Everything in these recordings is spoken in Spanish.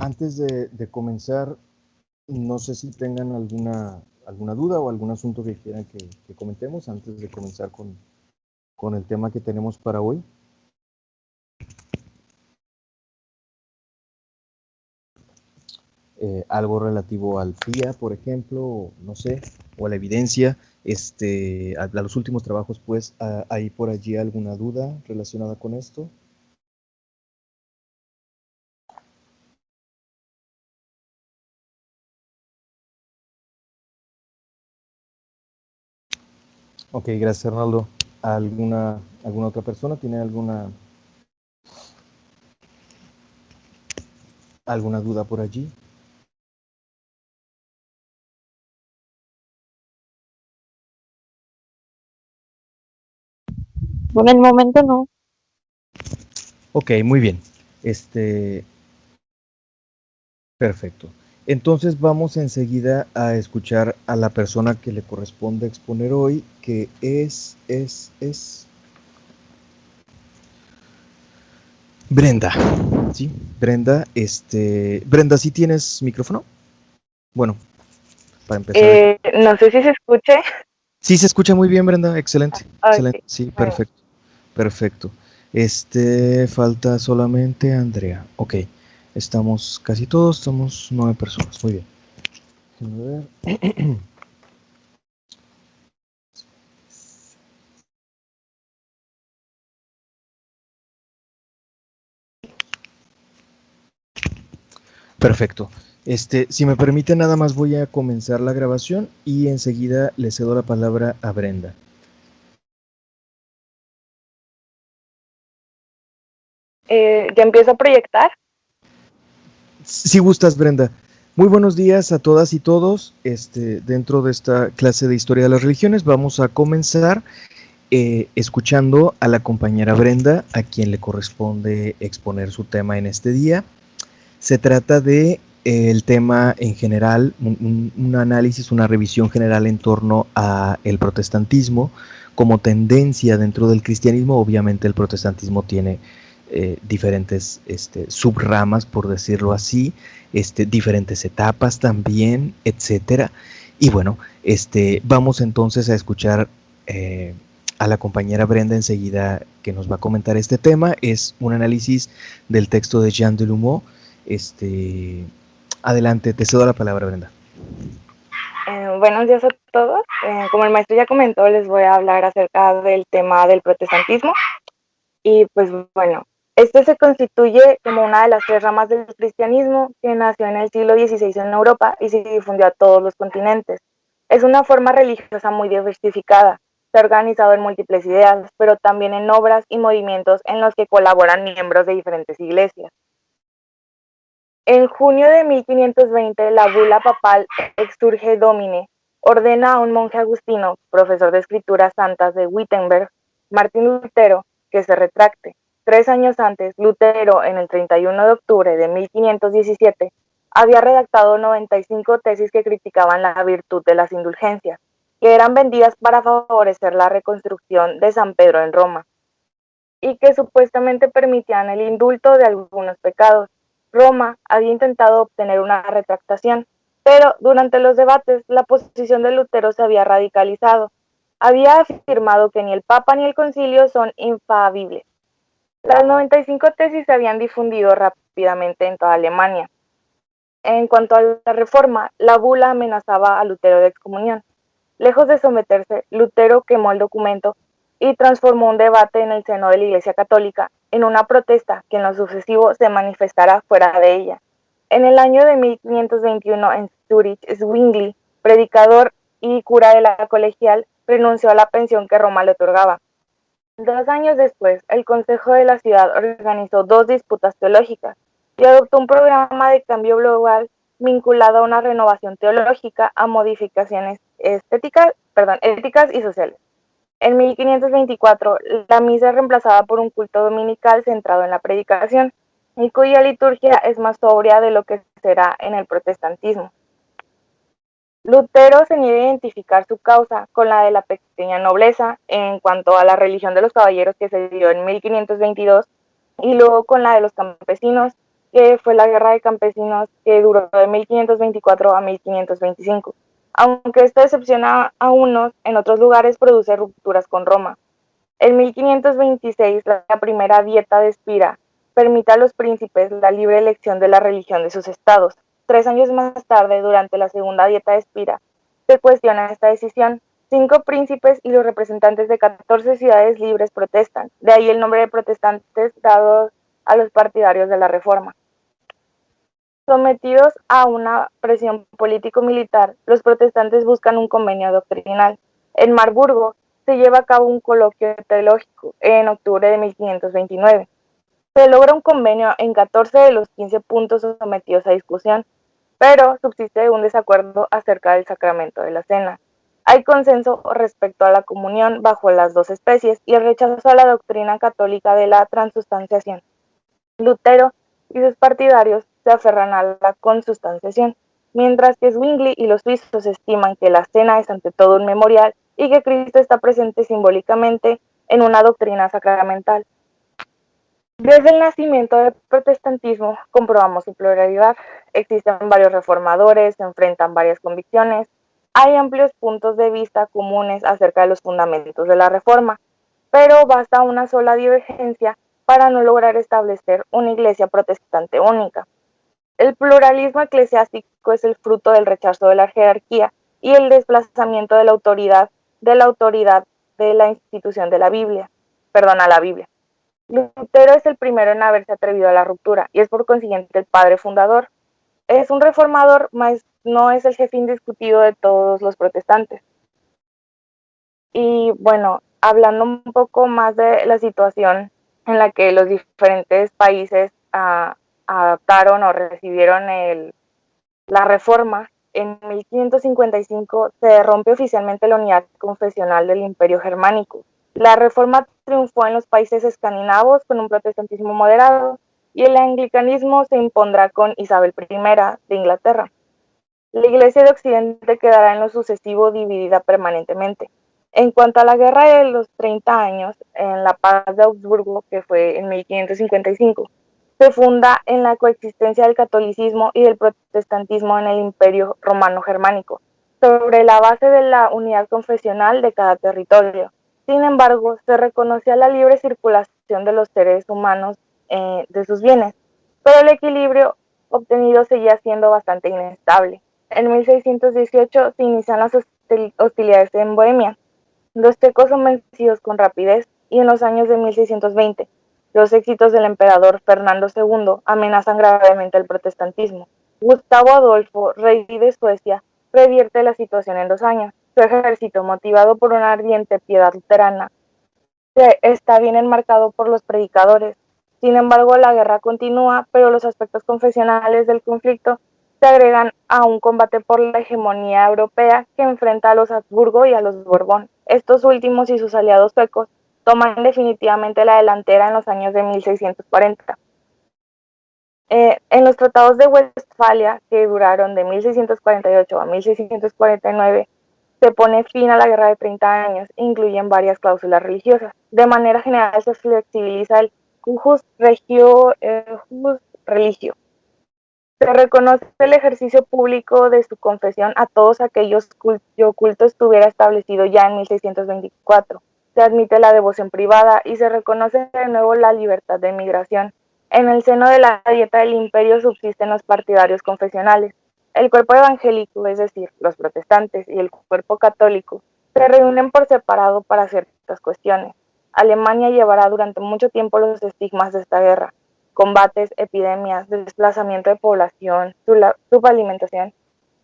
Antes de comenzar, no sé si tengan alguna duda o algún asunto que quieran que comentemos antes de comenzar con el tema que tenemos para hoy. Algo relativo al FIA, por ejemplo, no sé, o a la evidencia, a los últimos trabajos, pues, ¿hay por allí alguna duda relacionada con esto? Ok, gracias, Arnaldo. ¿Alguna otra persona tiene alguna duda por allí? Por el momento no. Ok, muy bien. Perfecto. Entonces vamos enseguida a escuchar a la persona que le corresponde exponer hoy, que es Brenda. ¿Sí? Brenda, Brenda, ¿sí tienes micrófono? Bueno, para empezar. No sé si se escuche. Sí, se escucha muy bien, Brenda. Excelente, excelente. Ok, Sí, bueno. perfecto, perfecto. Falta solamente Andrea. Ok, estamos casi todos, somos 9 personas. Muy bien. Déjenme ver. Perfecto. Si me permite, nada más voy a comenzar la grabación y enseguida le cedo la palabra a Brenda. ¿Ya empiezo a proyectar? Si gustas, Brenda. Muy buenos días a todas y todos. Dentro de esta clase de Historia de las Religiones vamos a comenzar escuchando a la compañera Brenda, a quien le corresponde exponer su tema en este día. Se trata de el tema en general, un análisis, una revisión general en torno a el protestantismo como tendencia dentro del cristianismo. Obviamente el protestantismo tiene diferentes subramas, por decirlo así, diferentes etapas también, etcétera. Y bueno, vamos entonces a escuchar a la compañera Brenda enseguida, que nos va a comentar este tema. Es un análisis del texto de Jean Delumeau. Adelante, te cedo la palabra, Brenda. Buenos días a todos. Como el maestro ya comentó, les voy a hablar acerca del tema del protestantismo. Y pues bueno, este se constituye como una de las tres ramas del cristianismo que nació en el siglo XVI en Europa y se difundió a todos los continentes. Es una forma religiosa muy diversificada. Se ha organizado en múltiples ideas, pero también en obras y movimientos en los que colaboran miembros de diferentes iglesias. En junio de 1520, la bula papal Exsurge Domine ordena a un monje agustino, profesor de escrituras santas de Wittenberg, Martín Lutero, que se retracte. 3 años antes, Lutero, en el 31 de octubre de 1517, había redactado 95 tesis que criticaban la virtud de las indulgencias, que eran vendidas para favorecer la reconstrucción de San Pedro en Roma, y que supuestamente permitían el indulto de algunos pecados. Roma había intentado obtener una retractación, pero durante los debates la posición de Lutero se había radicalizado. Había afirmado que ni el Papa ni el Concilio son infalibles. Las 95 tesis se habían difundido rápidamente en toda Alemania. En cuanto a la reforma, la bula amenazaba a Lutero de excomunión. Lejos de someterse, Lutero quemó el documento y transformó un debate en el seno de la Iglesia Católica en una protesta que en lo sucesivo se manifestará fuera de ella. En el año de 1521, en Zurich, Zwingli, predicador y cura de la colegial, renunció a la pensión que Roma le otorgaba. 2 años después, el Consejo de la Ciudad organizó 2 disputas teológicas y adoptó un programa de cambio global vinculado a una renovación teológica, a modificaciones éticas y sociales. En 1524, la misa es reemplazada por un culto dominical centrado en la predicación y cuya liturgia es más sobria de lo que será en el protestantismo. Lutero se niega a identificar su causa con la de la pequeña nobleza en cuanto a la religión de los caballeros, que se dio en 1522, y luego con la de los campesinos, que fue la Guerra de Campesinos, que duró de 1524 a 1525. Aunque esto decepciona a unos, en otros lugares produce rupturas con Roma. En 1526, la primera dieta de Spira permite a los príncipes la libre elección de la religión de sus estados. 3 años más tarde, durante la segunda dieta de Spira, se cuestiona esta decisión. 5 príncipes y los representantes de 14 ciudades libres protestan. De ahí el nombre de protestantes dados a los partidarios de la reforma. Sometidos a una presión político-militar, los protestantes buscan un convenio doctrinal. En Marburgo se lleva a cabo un coloquio teológico en octubre de 1529. Se logra un convenio en 14 de los 15 puntos sometidos a discusión, pero subsiste un desacuerdo acerca del sacramento de la cena. Hay consenso respecto a la comunión bajo las dos especies y el rechazo a la doctrina católica de la transustanciación. Lutero y sus partidarios se aferran a la consustanciación, mientras que Zwingli y los suizos estiman que la cena es ante todo un memorial y que Cristo está presente simbólicamente en una doctrina sacramental. Desde el nacimiento del protestantismo comprobamos su pluralidad. Existen varios reformadores, se enfrentan varias convicciones, hay amplios puntos de vista comunes acerca de los fundamentos de la reforma, pero basta una sola divergencia para no lograr establecer una iglesia protestante única. El pluralismo eclesiástico es el fruto del rechazo de la jerarquía y el desplazamiento de la autoridad de la institución de la Biblia, a la Biblia. Lutero es el primero en haberse atrevido a la ruptura y es por consiguiente el padre fundador. Es un reformador, mas no es el jefe indiscutido de todos los protestantes. Y bueno, hablando un poco más de la situación en la que los diferentes países adaptaron o recibieron la reforma, en 1555 se rompe oficialmente la unidad confesional del Imperio Germánico. La reforma triunfó en los países escandinavos con un protestantismo moderado y el anglicanismo se impondrá con Isabel I de Inglaterra. La Iglesia de Occidente quedará en lo sucesivo dividida permanentemente. En cuanto a la Guerra de los 30 años, en la Paz de Augsburgo, que fue en 1555, se funda en la coexistencia del catolicismo y del protestantismo en el Imperio Romano Germánico, sobre la base de la unidad confesional de cada territorio. Sin embargo, se reconocía la libre circulación de los seres humanos de sus bienes, pero el equilibrio obtenido seguía siendo bastante inestable. En 1618 se inician las hostilidades en Bohemia. Los checos son vencidos con rapidez y en los años de 1620 los éxitos del emperador Fernando II amenazan gravemente el protestantismo. Gustavo Adolfo, rey de Suecia, revierte la situación en 2 años. Su ejército, motivado por una ardiente piedad luterana, está bien enmarcado por los predicadores. Sin embargo, la guerra continúa, pero los aspectos confesionales del conflicto se agregan a un combate por la hegemonía europea que enfrenta a los Habsburgo y a los Borbón. Estos últimos y sus aliados suecos toman definitivamente la delantera en los años de 1640. En los tratados de Westfalia, que duraron de 1648 a 1649, se pone fin a la guerra de 30 años e incluyen varias cláusulas religiosas. De manera general se flexibiliza el jus religio. Se reconoce el ejercicio público de su confesión a todos aquellos cuyo culto estuviera establecido ya en 1624. Se admite la devoción privada y se reconoce de nuevo la libertad de migración. En el seno de la dieta del imperio subsisten los partidarios confesionales. El cuerpo evangélico, es decir, los protestantes, y el cuerpo católico, se reúnen por separado para ciertas cuestiones. Alemania llevará durante mucho tiempo los estigmas de esta guerra: combates, epidemias, desplazamiento de población, subalimentación,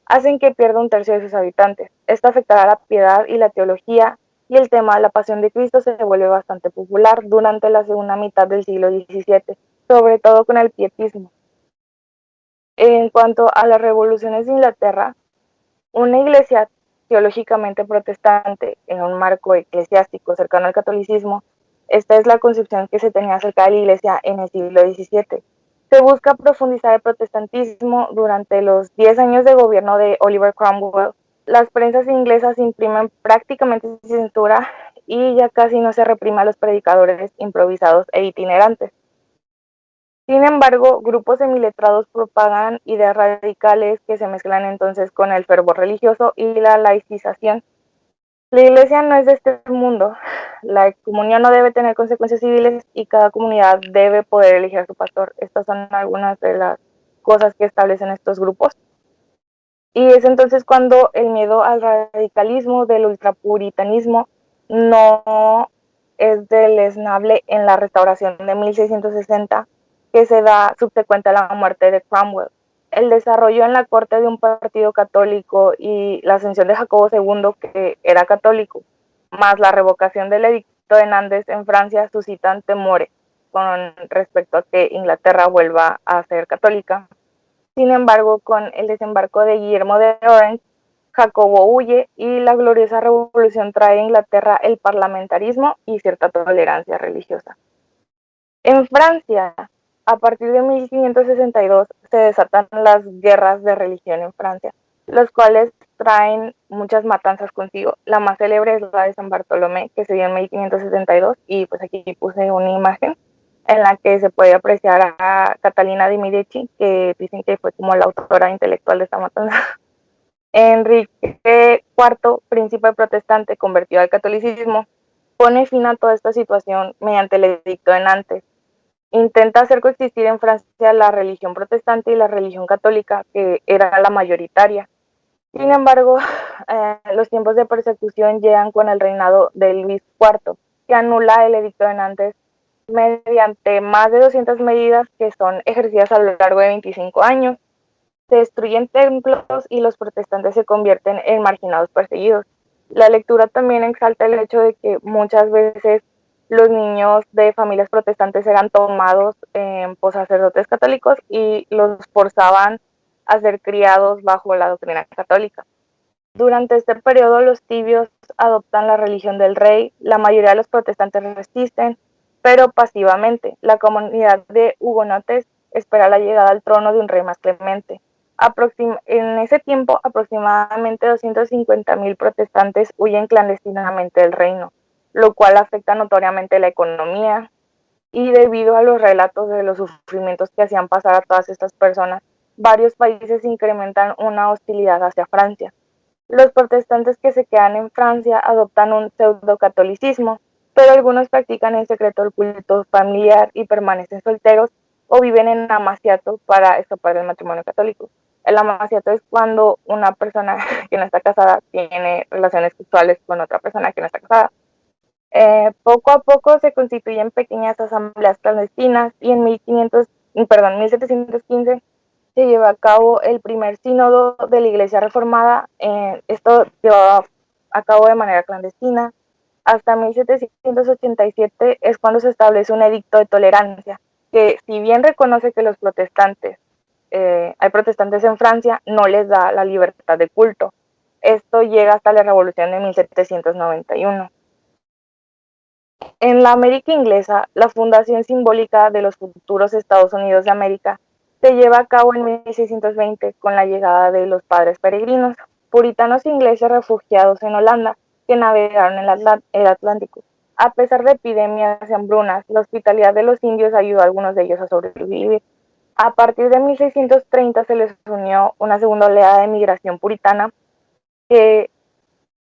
hacen que pierda un tercio de sus habitantes. Esto afectará la piedad y la teología, y el tema de la pasión de Cristo se vuelve bastante popular durante la segunda mitad del siglo XVII, sobre todo con el pietismo. En cuanto a las revoluciones de Inglaterra, una iglesia teológicamente protestante en un marco eclesiástico cercano al catolicismo, esta es la concepción que se tenía acerca de la iglesia en el siglo XVII. Se busca profundizar el protestantismo durante los 10 años de gobierno de Oliver Cromwell. Las prensas inglesas imprimen prácticamente sin censura y ya casi no se reprime a los predicadores improvisados e itinerantes. Sin embargo, grupos semiletrados propagan ideas radicales que se mezclan entonces con el fervor religioso y la laicización. La iglesia no es de este mundo. La excomunión no debe tener consecuencias civiles y cada comunidad debe poder elegir a su pastor. Estas son algunas de las cosas que establecen estos grupos. Y es entonces cuando el miedo al radicalismo, del ultrapuritanismo, no es deleznable en la restauración de 1660, que se da subsecuente a la muerte de Cromwell. El desarrollo en la corte de un partido católico y la ascensión de Jacobo II, que era católico, más la revocación del edicto de Nantes en Francia, suscitan temores con respecto a que Inglaterra vuelva a ser católica. Sin embargo, con el desembarco de Guillermo de Orange, Jacobo huye y la gloriosa revolución trae a Inglaterra el parlamentarismo y cierta tolerancia religiosa. En Francia, a partir de 1562, se desatan las guerras de religión en Francia, los cuales traen muchas matanzas consigo. La más célebre es la de San Bartolomé, que se dio en 1572, y pues aquí puse una imagen en la que se puede apreciar a Catalina de Medici, que dicen que fue como la autora intelectual de esta matanza. Enrique IV, príncipe protestante convertido al catolicismo, pone fin a toda esta situación mediante el edicto de Nantes. Intenta hacer coexistir en Francia la religión protestante y la religión católica, que era la mayoritaria. Sin embargo, los tiempos de persecución llegan con el reinado de Luis IV, que anula el edicto de Nantes mediante más de 200 medidas que son ejercidas a lo largo de 25 años. Se destruyen templos y los protestantes se convierten en marginados perseguidos. La lectura también exalta el hecho de que muchas veces los niños de familias protestantes eran tomados por sacerdotes católicos y los forzaban a ser criados bajo la doctrina católica. Durante este periodo los tibios adoptan la religión del rey, la mayoría de los protestantes resisten, pero pasivamente. La comunidad de hugonotes espera la llegada al trono de un rey más clemente. En ese tiempo, aproximadamente 250,000 protestantes huyen clandestinamente del reino, lo cual afecta notoriamente la economía, y debido a los relatos de los sufrimientos que hacían pasar a todas estas personas, varios países incrementan una hostilidad hacia Francia. Los protestantes que se quedan en Francia adoptan un pseudo-catolicismo, pero algunos practican en secreto el culto familiar y permanecen solteros o viven en amaciato para escapar del matrimonio católico. El amaciato es cuando una persona que no está casada tiene relaciones sexuales con otra persona que no está casada. Poco a poco se constituyen pequeñas asambleas clandestinas y en 1715 se lleva a cabo el primer sínodo de la Iglesia Reformada. Esto llevaba a cabo de manera clandestina. Hasta 1787 es cuando se establece un edicto de tolerancia, que si bien reconoce que los protestantes, hay protestantes en Francia, no les da la libertad de culto. Esto llega hasta la Revolución de 1791. En la América inglesa, la fundación simbólica de los futuros Estados Unidos de América se lleva a cabo en 1620 con la llegada de los padres peregrinos, puritanos ingleses refugiados en Holanda, que navegaron el Atlántico. A pesar de epidemias y hambrunas, la hospitalidad de los indios ayudó a algunos de ellos a sobrevivir. A partir de 1630 se les unió una segunda oleada de migración puritana que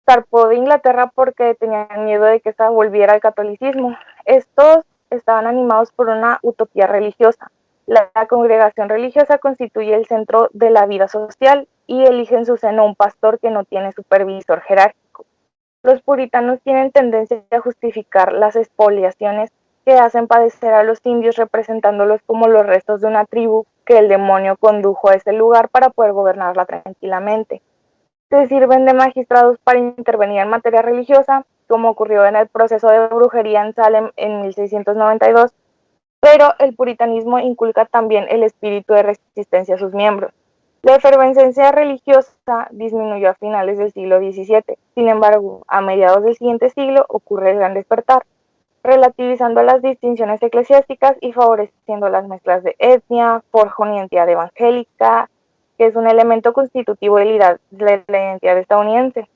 zarpó de Inglaterra porque tenían miedo de que esta volviera al catolicismo. Estos estaban animados por una utopía religiosa. La congregación religiosa constituye el centro de la vida social y elige en su seno un pastor que no tiene supervisor jerárquico. Los puritanos tienen tendencia a justificar las expoliaciones que hacen padecer a los indios, representándolos como los restos de una tribu que el demonio condujo a ese lugar para poder gobernarla tranquilamente. Se sirven de magistrados para intervenir en materia religiosa, como ocurrió en el proceso de brujería en Salem en 1692, pero el puritanismo inculca también el espíritu de resistencia a sus miembros. La efervescencia religiosa disminuyó a finales del siglo XVII. Sin embargo, a mediados del siguiente siglo ocurre el gran despertar, relativizando las distinciones eclesiásticas y favoreciendo las mezclas de etnia, forja una identidad evangélica, que es un elemento constitutivo de la identidad estadounidense.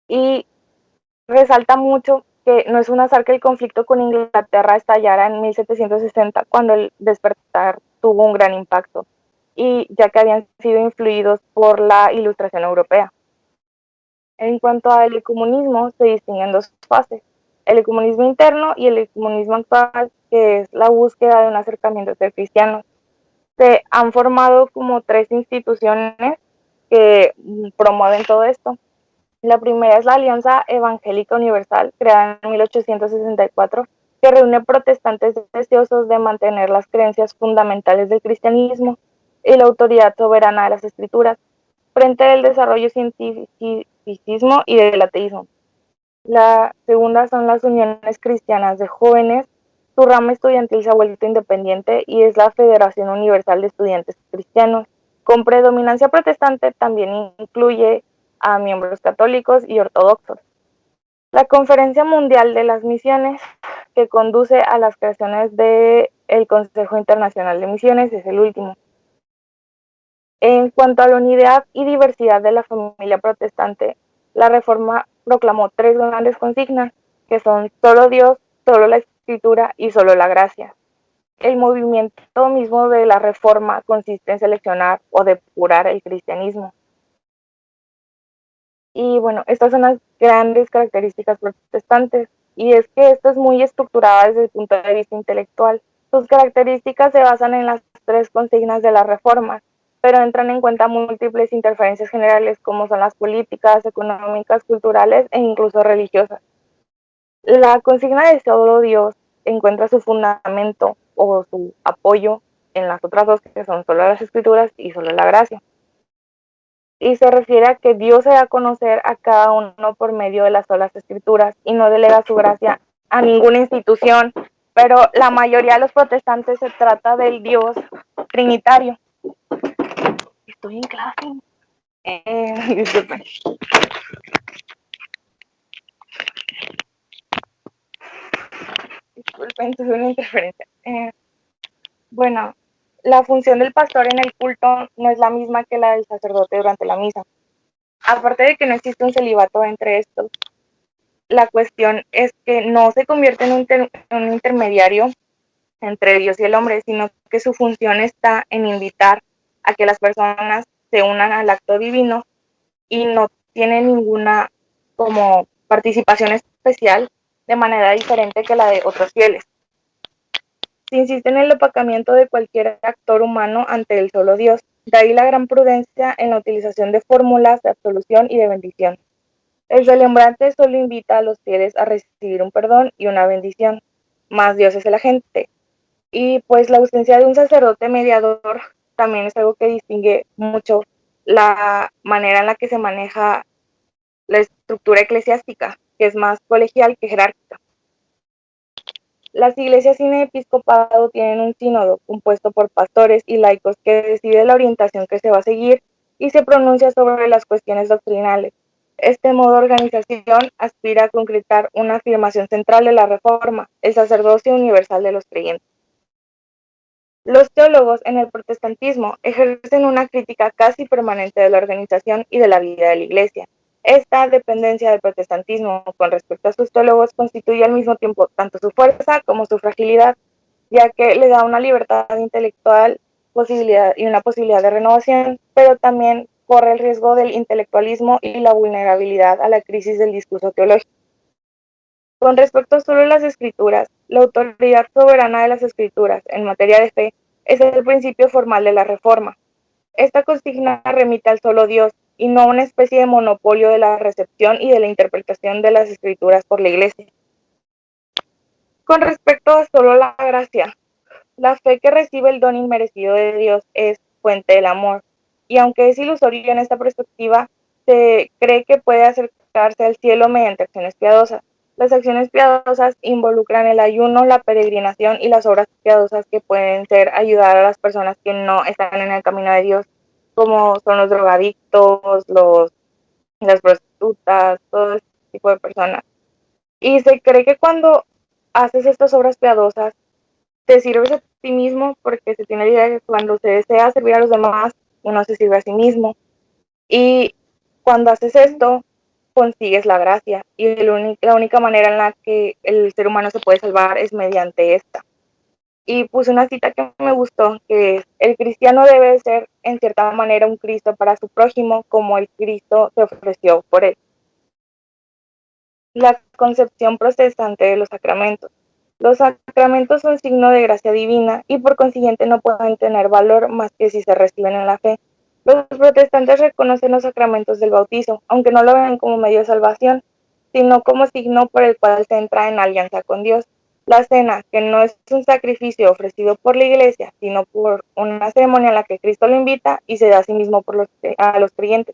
Y resalta mucho que no es un azar que el conflicto con Inglaterra estallara en 1760, cuando el despertar tuvo un gran impacto, y ya que habían sido influidos por la Ilustración europea. En cuanto al ecumenismo, se distinguen dos fases: el ecumenismo interno y el ecumenismo actual, que es la búsqueda de un acercamiento entre cristianos. Se han formado como tres instituciones que promueven todo esto. La primera es la Alianza Evangélica Universal, creada en 1864, que reúne protestantes deseosos de mantener las creencias fundamentales del cristianismo y la autoridad soberana de las escrituras, frente al desarrollo cientificismo y del ateísmo. La segunda son las uniones cristianas de jóvenes. Su rama estudiantil se ha vuelto independiente y es la Federación Universal de Estudiantes Cristianos. Con predominancia protestante, también incluye a miembros católicos y ortodoxos. La Conferencia Mundial de las Misiones, que conduce a las creaciones del Consejo Internacional de Misiones, es el último. En cuanto a la unidad y diversidad de la familia protestante, la Reforma proclamó tres grandes consignas, que son solo Dios, solo la Escritura y solo la gracia. El movimiento mismo de la Reforma consiste en seleccionar o depurar el cristianismo. Y bueno, estas son las grandes características protestantes, y es que esto es muy estructurada desde el punto de vista intelectual. Sus características se basan en las tres consignas de la Reforma, pero entran en cuenta múltiples interferencias generales, como son las políticas, económicas, culturales e incluso religiosas. La consigna de solo Dios encuentra su fundamento o su apoyo en las otras dos, que son solo las Escrituras y solo la gracia. Y se refiere a que Dios se da a conocer a cada uno por medio de las solas Escrituras y no delega su gracia a ninguna institución, pero la mayoría de los protestantes se trata del Dios trinitario. Estoy en clase. Disculpen. Disculpen, tuve una interferencia. Bueno, la función del pastor en el culto no es la misma que la del sacerdote durante la misa. Aparte de que no existe un celibato entre estos, la cuestión es que no se convierte en un intermediario entre Dios y el hombre, sino que su función está en invitar a que las personas se unan al acto divino, y no tiene ninguna como participación especial de manera diferente que la de otros fieles. Se insiste en el opacamiento de cualquier actor humano ante el solo Dios. De ahí la gran prudencia en la utilización de fórmulas de absolución y de bendición. El celebrante solo invita a los fieles a recibir un perdón y una bendición, más Dios es el agente. Y pues la ausencia de un sacerdote mediador también es algo que distingue mucho la manera en la que se maneja la estructura eclesiástica, que es más colegial que jerárquica. Las iglesias sin episcopado tienen un sínodo compuesto por pastores y laicos que decide la orientación que se va a seguir y se pronuncia sobre las cuestiones doctrinales. Este modo de organización aspira a concretar una afirmación central de la Reforma, el sacerdocio universal de los creyentes. Los teólogos en el protestantismo ejercen una crítica casi permanente de la organización y de la vida de la Iglesia. Esta dependencia del protestantismo con respecto a sus teólogos constituye al mismo tiempo tanto su fuerza como su fragilidad, ya que le da una libertad intelectual y una posibilidad de renovación, pero también corre el riesgo del intelectualismo y la vulnerabilidad a la crisis del discurso teológico. Con respecto solo a las Escrituras, la autoridad soberana de las Escrituras en materia de fe es el principio formal de la Reforma. Esta consigna remite al solo Dios y no a una especie de monopolio de la recepción y de la interpretación de las Escrituras por la Iglesia. Con respecto a solo la gracia, la fe que recibe el don inmerecido de Dios es fuente del amor, y aunque es ilusorio en esta perspectiva, se cree que puede acercarse al cielo mediante acciones piadosas. Las acciones piadosas involucran el ayuno, la peregrinación y las obras piadosas que pueden ser ayudar a las personas que no están en el camino de Dios, como son los drogadictos, las prostitutas, todo este tipo de personas. Y se cree que cuando haces estas obras piadosas, te sirves a ti mismo, porque se tiene la idea de que cuando se desea servir a los demás, uno se sirve a sí mismo. Y cuando haces esto, consigues la gracia y la única manera en la que el ser humano se puede salvar es mediante esta. Y puse una cita que me gustó, que es: el cristiano debe ser en cierta manera un Cristo para su prójimo, como el Cristo se ofreció por él. La concepción protestante de los sacramentos. Los sacramentos son signo de gracia divina y por consiguiente no pueden tener valor más que si se reciben en la fe. Los protestantes reconocen los sacramentos del bautizo, aunque no lo ven como medio de salvación, sino como signo por el cual se entra en alianza con Dios. La cena, que no es un sacrificio ofrecido por la iglesia, sino por una ceremonia en la que Cristo lo invita y se da a sí mismo a los creyentes.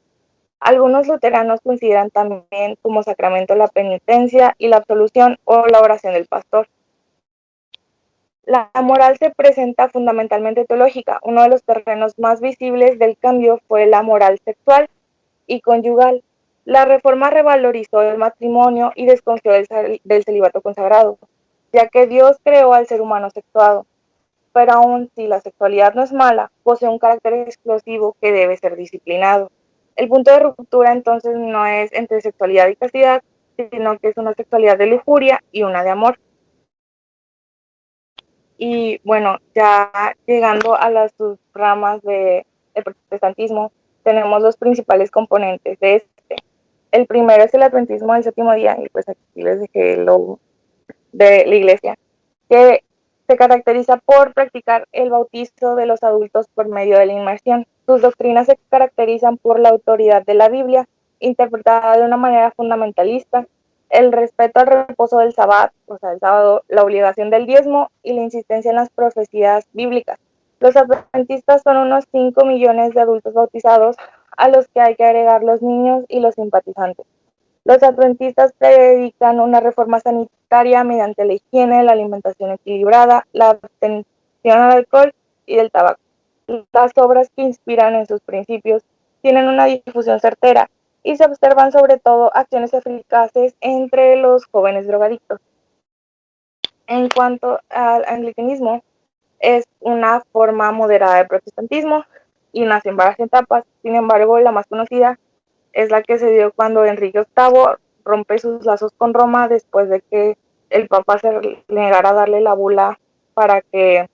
Algunos luteranos consideran también como sacramento la penitencia y la absolución o la oración del pastor. La moral se presenta fundamentalmente teológica. Uno de los terrenos más visibles del cambio fue la moral sexual y conyugal. La Reforma revalorizó el matrimonio y desconfió del celibato consagrado, ya que Dios creó al ser humano sexuado. Pero aun si la sexualidad no es mala, posee un carácter explosivo que debe ser disciplinado. El punto de ruptura entonces no es entre sexualidad y castidad, sino que es una sexualidad de lujuria y una de amor. Y bueno, ya llegando a las subramas del protestantismo, tenemos los principales componentes de este. El primero es el adventismo del séptimo día, y pues aquí les dejé el logo de la iglesia, que se caracteriza por practicar el bautizo de los adultos por medio de la inmersión. Sus doctrinas se caracterizan por la autoridad de la Biblia, interpretada de una manera fundamentalista, el respeto al reposo del sabbat, o sea, el sábado, la obligación del diezmo y la insistencia en las profecías bíblicas. Los adventistas son unos 5 millones de adultos bautizados, a los que hay que agregar los niños y los simpatizantes. Los adventistas predican una reforma sanitaria mediante la higiene, la alimentación equilibrada, la abstención al alcohol y del tabaco. Las obras que inspiran en sus principios tienen una difusión certera y se observan sobre todo acciones eficaces entre los jóvenes drogadictos. En cuanto al anglicanismo, es una forma moderada de protestantismo y nació en varias etapas. Sin embargo, la más conocida es la que se dio cuando Enrique VIII rompe sus lazos con Roma después de que el Papa se negara a darle la bula para que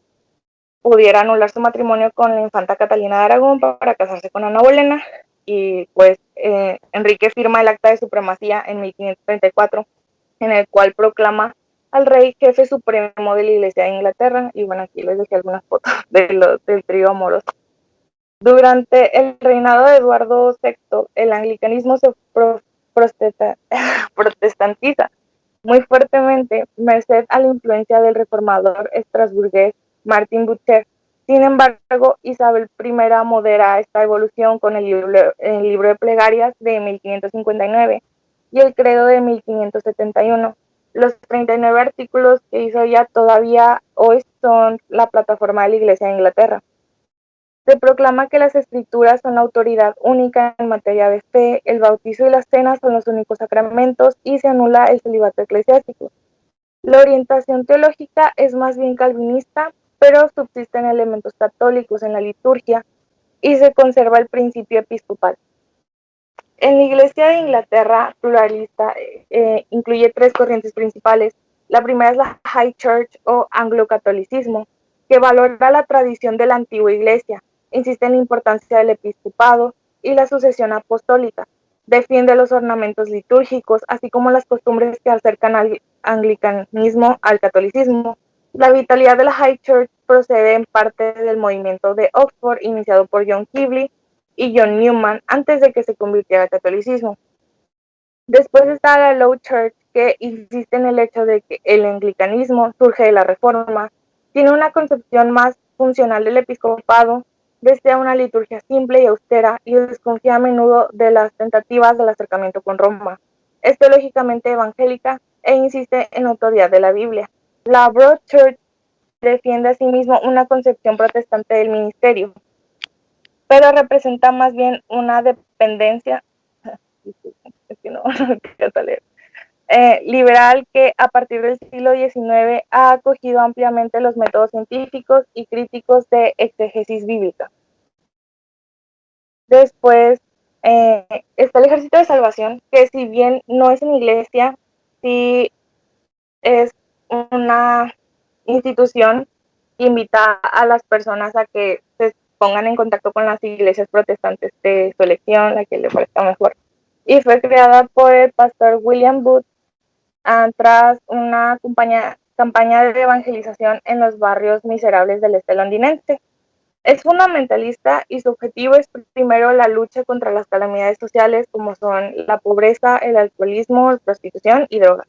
pudiera anular su matrimonio con la infanta Catalina de Aragón para casarse con Ana Bolena. Y pues Enrique firma el acta de supremacía en 1534, en el cual proclama al rey jefe supremo de la Iglesia de Inglaterra. Y bueno, aquí les dejé algunas fotos del trío amoroso. Durante el reinado de Eduardo VI, el anglicanismo se protestantiza muy fuertemente, merced a la influencia del reformador estrasburgués Martin Luther. Sin embargo, Isabel I modera esta evolución con el libro de plegarias de 1559 y el credo de 1571. Los 39 artículos que hizo ella todavía hoy son la plataforma de la Iglesia de Inglaterra. Se proclama que las escrituras son la autoridad única en materia de fe, el bautizo y las cenas son los únicos sacramentos y se anula el celibato eclesiástico. La orientación teológica es más bien calvinista, pero subsisten elementos católicos en la liturgia y se conserva el principio episcopal. En la Iglesia de Inglaterra pluralista incluye tres corrientes principales. La primera es la High Church o anglocatolicismo, que valora la tradición de la antigua Iglesia, insiste en la importancia del episcopado y la sucesión apostólica, defiende los ornamentos litúrgicos, así como las costumbres que acercan al anglicanismo al catolicismo. La vitalidad de la High Church procede en parte del movimiento de Oxford, iniciado por John Keble y John Newman antes de que se convirtiera al catolicismo. Después está la Low Church, que insiste en el hecho de que el anglicanismo surge de la Reforma, tiene una concepción más funcional del episcopado, desea una liturgia simple y austera y desconfía a menudo de las tentativas del acercamiento con Roma. Es teológicamente evangélica e insiste en la autoridad de la Biblia. La Broad Church defiende asimismo una concepción protestante del ministerio, pero representa más bien una dependencia liberal que a partir del siglo XIX ha acogido ampliamente los métodos científicos y críticos de exégesis bíblica. Después está el Ejército de Salvación, que si bien no es una iglesia, sí es una institución que invita a las personas a que se pongan en contacto con las iglesias protestantes de su elección, la que le parezca mejor. Y fue creada por el pastor William Booth tras una campaña de evangelización en los barrios miserables del este londinense. Es fundamentalista y su objetivo es primero la lucha contra las calamidades sociales como son la pobreza, el alcoholismo, la prostitución y drogas.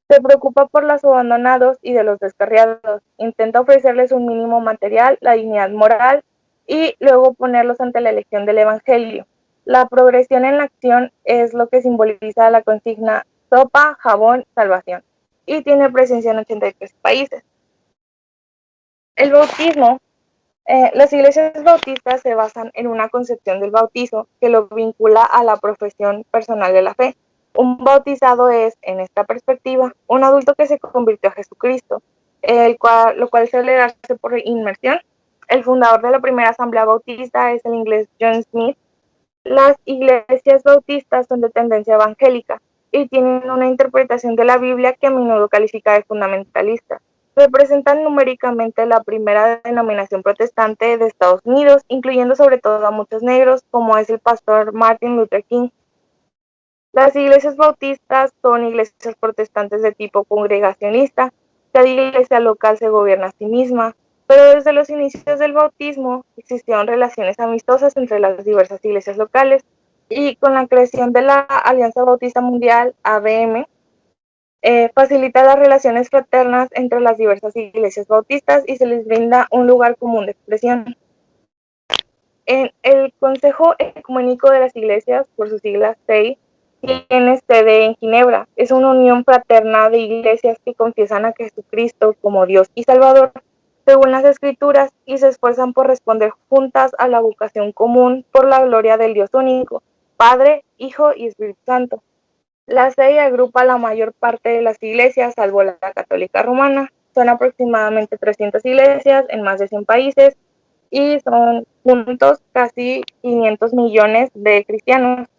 Se preocupa por los abandonados y de los descarriados. Intenta ofrecerles un mínimo material, la dignidad moral y luego ponerlos ante la elección del Evangelio. La progresión en la acción es lo que simboliza la consigna sopa, jabón, salvación y tiene presencia en 83 países. El bautismo. Las iglesias bautistas se basan en una concepción del bautizo que lo vincula a la profesión personal de la fe. Un bautizado es, en esta perspectiva, un adulto que se convirtió a Jesucristo, lo cual suele darse por inmersión. El fundador de la primera asamblea bautista es el inglés John Smith. Las iglesias bautistas son de tendencia evangélica y tienen una interpretación de la Biblia que a menudo califica de fundamentalista. Representan numéricamente la primera denominación protestante de Estados Unidos, incluyendo sobre todo a muchos negros, como es el pastor Martin Luther King. Las iglesias bautistas son iglesias protestantes de tipo congregacionista. Cada iglesia local se gobierna a sí misma, pero desde los inicios del bautismo existieron relaciones amistosas entre las diversas iglesias locales y con la creación de la Alianza Bautista Mundial, ABM, facilita las relaciones fraternas entre las diversas iglesias bautistas y se les brinda un lugar común de expresión. En el Consejo Ecuménico de las Iglesias, por sus siglas CEI, tiene sede en Ginebra. Es una unión fraterna de iglesias que confiesan a Jesucristo como Dios y Salvador, según las Escrituras, y se esfuerzan por responder juntas a la vocación común por la gloria del Dios único, Padre, Hijo y Espíritu Santo. La CEI agrupa la mayor parte de las iglesias, salvo la católica romana. Son aproximadamente 300 iglesias en más de 100 países y son juntos casi 500 millones de cristianos.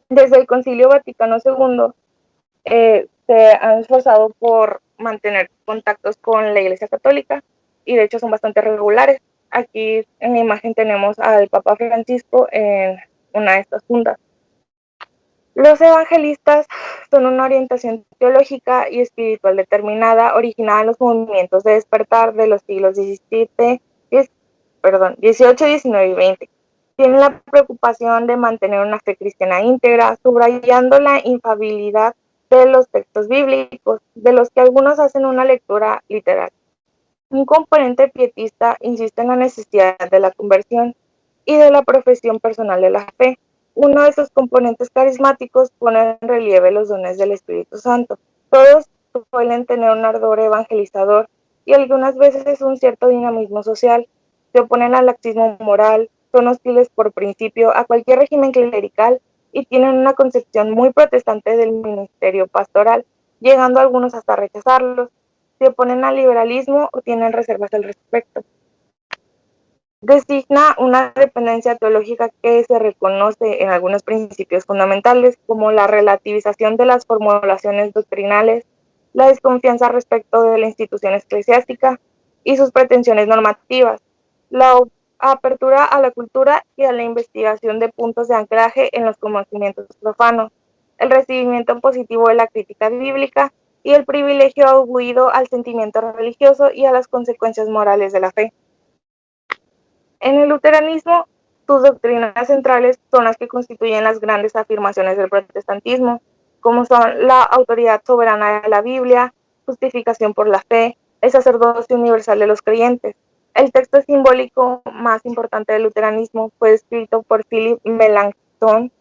Desde el Concilio Vaticano II se han esforzado por mantener contactos con la Iglesia Católica y de hecho son bastante regulares. Aquí en la imagen tenemos al Papa Francisco en una de estas juntas. Los evangelistas son una orientación teológica y espiritual determinada, originada en los movimientos de despertar de los siglos XVIII, XVIII, XIX y XX. Tienen la preocupación de mantener una fe cristiana íntegra, subrayando la infalibilidad de los textos bíblicos, de los que algunos hacen una lectura literal. Un componente pietista insiste en la necesidad de la conversión y de la profesión personal de la fe. Uno de sus componentes carismáticos pone en relieve los dones del Espíritu Santo. Todos suelen tener un ardor evangelizador y algunas veces un cierto dinamismo social. Se oponen al laxismo moral, son hostiles por principio a cualquier régimen clerical y tienen una concepción muy protestante del ministerio pastoral, llegando algunos hasta rechazarlos. Se oponen al liberalismo o tienen reservas al respecto. Designa una dependencia teológica que se reconoce en algunos principios fundamentales, como la relativización de las formulaciones doctrinales, la desconfianza respecto de la institución eclesiástica y sus pretensiones normativas, la apertura a la cultura y a la investigación de puntos de anclaje en los conocimientos profanos, el recibimiento positivo de la crítica bíblica y el privilegio atribuido al sentimiento religioso y a las consecuencias morales de la fe. En el luteranismo, sus doctrinas centrales son las que constituyen las grandes afirmaciones del protestantismo, como son la autoridad soberana de la Biblia, justificación por la fe, el sacerdocio universal de los creyentes. El texto simbólico más importante del luteranismo fue escrito por Philip Melanchthon,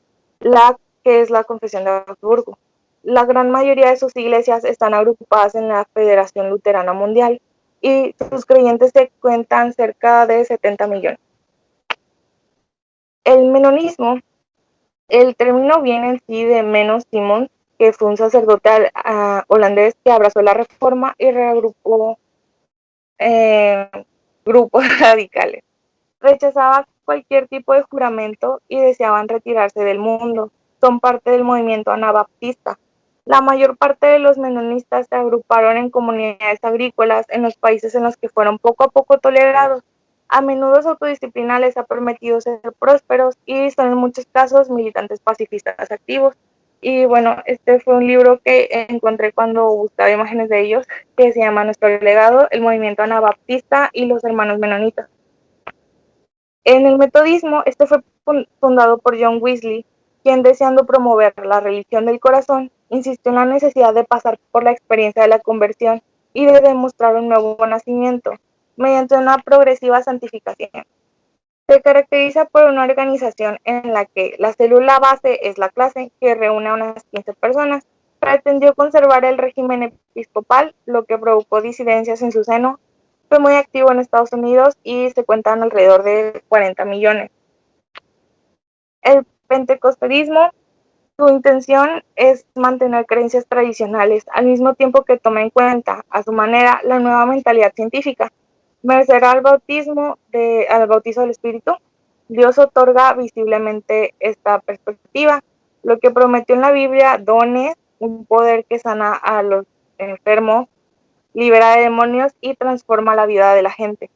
que es la Confesión de Augsburgo. La gran mayoría de sus iglesias están agrupadas en la Federación Luterana Mundial y sus creyentes se cuentan cerca de 70 millones. El menonismo, el término viene en sí de Menno Simons, que fue un sacerdote holandés que abrazó la reforma y reagrupó grupos radicales. Rechazaba cualquier tipo de juramento y deseaban retirarse del mundo. Son parte del movimiento anabaptista. La mayor parte de los menonistas se agruparon en comunidades agrícolas en los países en los que fueron poco a poco tolerados. A menudo su autodisciplina les ha permitido ser prósperos y son en muchos casos militantes pacifistas activos. Y bueno, este fue un libro que encontré cuando buscaba imágenes de ellos, que se llama Nuestro legado, el movimiento anabaptista y los hermanos menonitas. En el metodismo, este fue fundado por John Wesley, quien, deseando promover la religión del corazón, insistió en la necesidad de pasar por la experiencia de la conversión y de demostrar un nuevo nacimiento mediante una progresiva santificación. Se caracteriza por una organización en la que la célula base es la clase, que reúne a unas 15 personas. Pretendió conservar el régimen episcopal, lo que provocó disidencias en su seno. Fue muy activo en Estados Unidos y se cuentan alrededor de 40 millones. El pentecostalismo, su intención es mantener creencias tradicionales, al mismo tiempo que toma en cuenta, a su manera, la nueva mentalidad científica. Merced al bautizo del Espíritu, Dios otorga visiblemente esta perspectiva. Lo que prometió en la Biblia, dones, un poder que sana a los enfermos, libera de demonios y transforma la vida de la gente.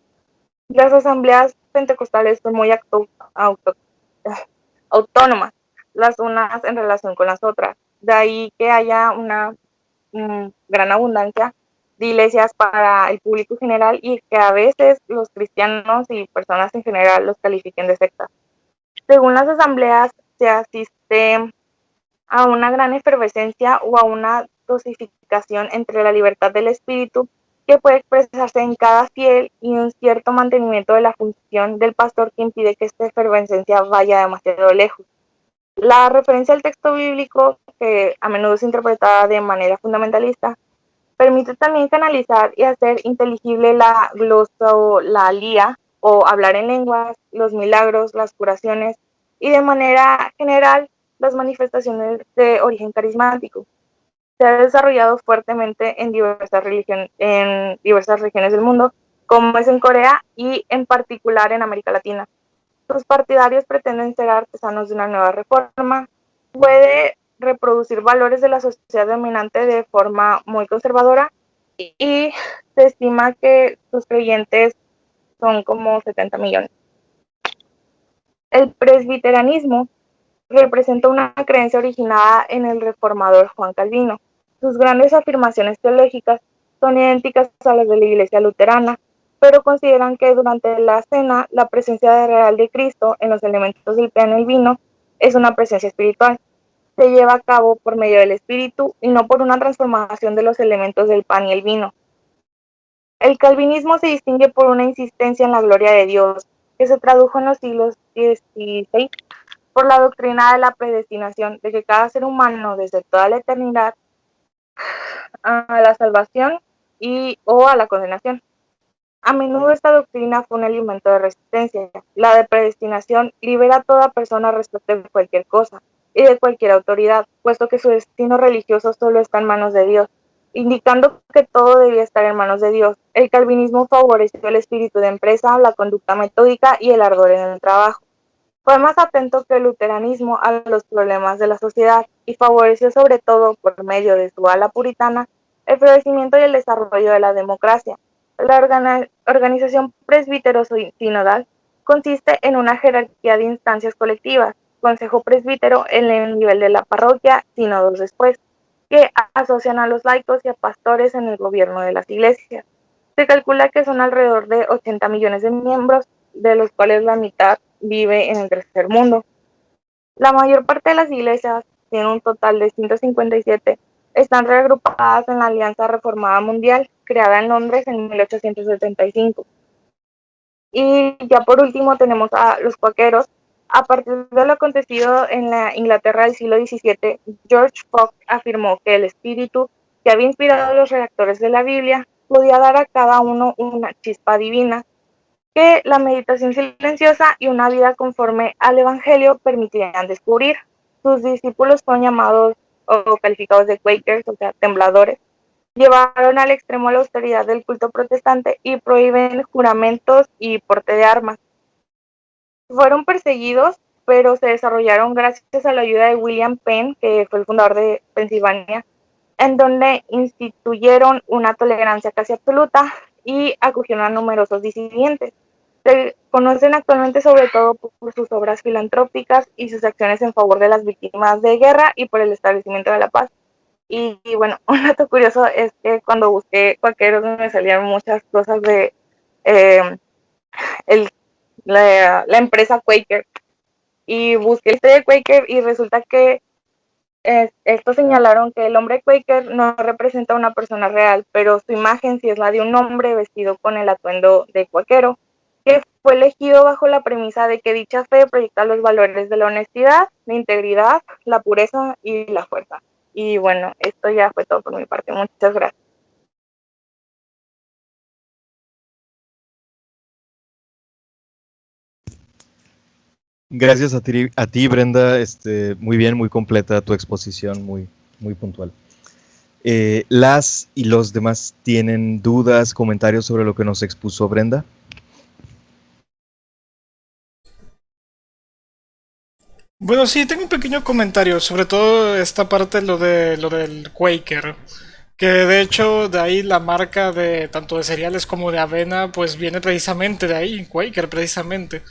Las asambleas pentecostales son muy autónomas, las unas en relación con las otras. De ahí que haya una gran abundancia de iglesias para el público general y que a veces los cristianos y personas en general los califiquen de sectas. Según las asambleas, se asiste a una gran efervescencia o a una dosificación entre la libertad del espíritu que puede expresarse en cada fiel y un cierto mantenimiento de la función del pastor que impide que esta efervescencia vaya demasiado lejos. La referencia al texto bíblico, que a menudo es interpretada de manera fundamentalista, permite también canalizar y hacer inteligible la glosolía o hablar en lenguas, los milagros, las curaciones y de manera general las manifestaciones de origen carismático. Se ha desarrollado fuertemente en diversas regiones del mundo, como es en Corea y en particular en América Latina. Sus partidarios pretenden ser artesanos de una nueva reforma. Puede reproducir valores de la sociedad dominante de forma muy conservadora y se estima que sus creyentes son como 70 millones. El presbiterianismo representa una creencia originada en el reformador Juan Calvino. Sus grandes afirmaciones teológicas son idénticas a las de la Iglesia luterana, pero consideran que durante la cena la presencia real de Cristo en los elementos del pan y el vino es una presencia espiritual. Se lleva a cabo por medio del Espíritu y no por una transformación de los elementos del pan y el vino. El calvinismo se distingue por una insistencia en la gloria de Dios, que se tradujo en los siglos XVI por la doctrina de la predestinación, de que cada ser humano desde toda la eternidad a la salvación o a la condenación. A menudo esta doctrina fue un alimento de resistencia. La de predestinación libera a toda persona respecto de cualquier cosa y de cualquier autoridad, puesto que su destino religioso solo está en manos de Dios, indicando que todo debía estar en manos de Dios. El calvinismo favoreció el espíritu de empresa, la conducta metódica y el ardor en el trabajo. Fue más atento que el luteranismo a los problemas de la sociedad y favoreció sobre todo, por medio de su ala puritana, el florecimiento y el desarrollo de la democracia. La organización presbítero-sinodal consiste en una jerarquía de instancias colectivas, consejo presbítero en el nivel de la parroquia, sínodos después, que asocian a los laicos y a pastores en el gobierno de las iglesias. Se calcula que son alrededor de 80 millones de miembros, de los cuales la mitad vive en el tercer mundo. La mayor parte de las iglesias, tienen un total de 157, están reagrupadas en la Alianza Reformada Mundial, creada en Londres en 1875. Y ya por último tenemos a los cuáqueros. A partir de lo acontecido en la Inglaterra del siglo XVII, George Fox afirmó que el espíritu que había inspirado los redactores de la Biblia podía dar a cada uno una chispa divina, que la meditación silenciosa y una vida conforme al Evangelio permitirían descubrir. Sus discípulos fueron llamados o calificados de Quakers, o sea, tembladores. Llevaron al extremo la austeridad del culto protestante y prohíben juramentos y porte de armas. Fueron perseguidos, pero se desarrollaron gracias a la ayuda de William Penn, que fue el fundador de Pensilvania, en donde instituyeron una tolerancia casi absoluta y acogieron a numerosos disidentes. Se conocen actualmente sobre todo por sus obras filantrópicas y sus acciones en favor de las víctimas de guerra y por el establecimiento de la paz. Y bueno, un dato curioso es que cuando busqué cuaqueros me salían muchas cosas de eh, el, la empresa Quaker. Y busqué el de Quaker y resulta que estos señalaron que el hombre Quaker no representa a una persona real, pero su imagen sí es la de un hombre vestido con el atuendo de cuaquero, que fue elegido bajo la premisa de que dicha fe proyecta los valores de la honestidad, la integridad, la pureza y la fuerza. Y bueno, esto ya fue todo por mi parte. Muchas gracias. Gracias a ti, Brenda. Muy bien, muy completa tu exposición, muy puntual. ¿Las y los demás tienen dudas, comentarios sobre lo que nos expuso Brenda? Bueno, sí, tengo un pequeño comentario, sobre todo esta parte lo del Quaker, que de hecho de ahí la marca de tanto de cereales como de avena, pues viene precisamente de ahí, Quaker precisamente.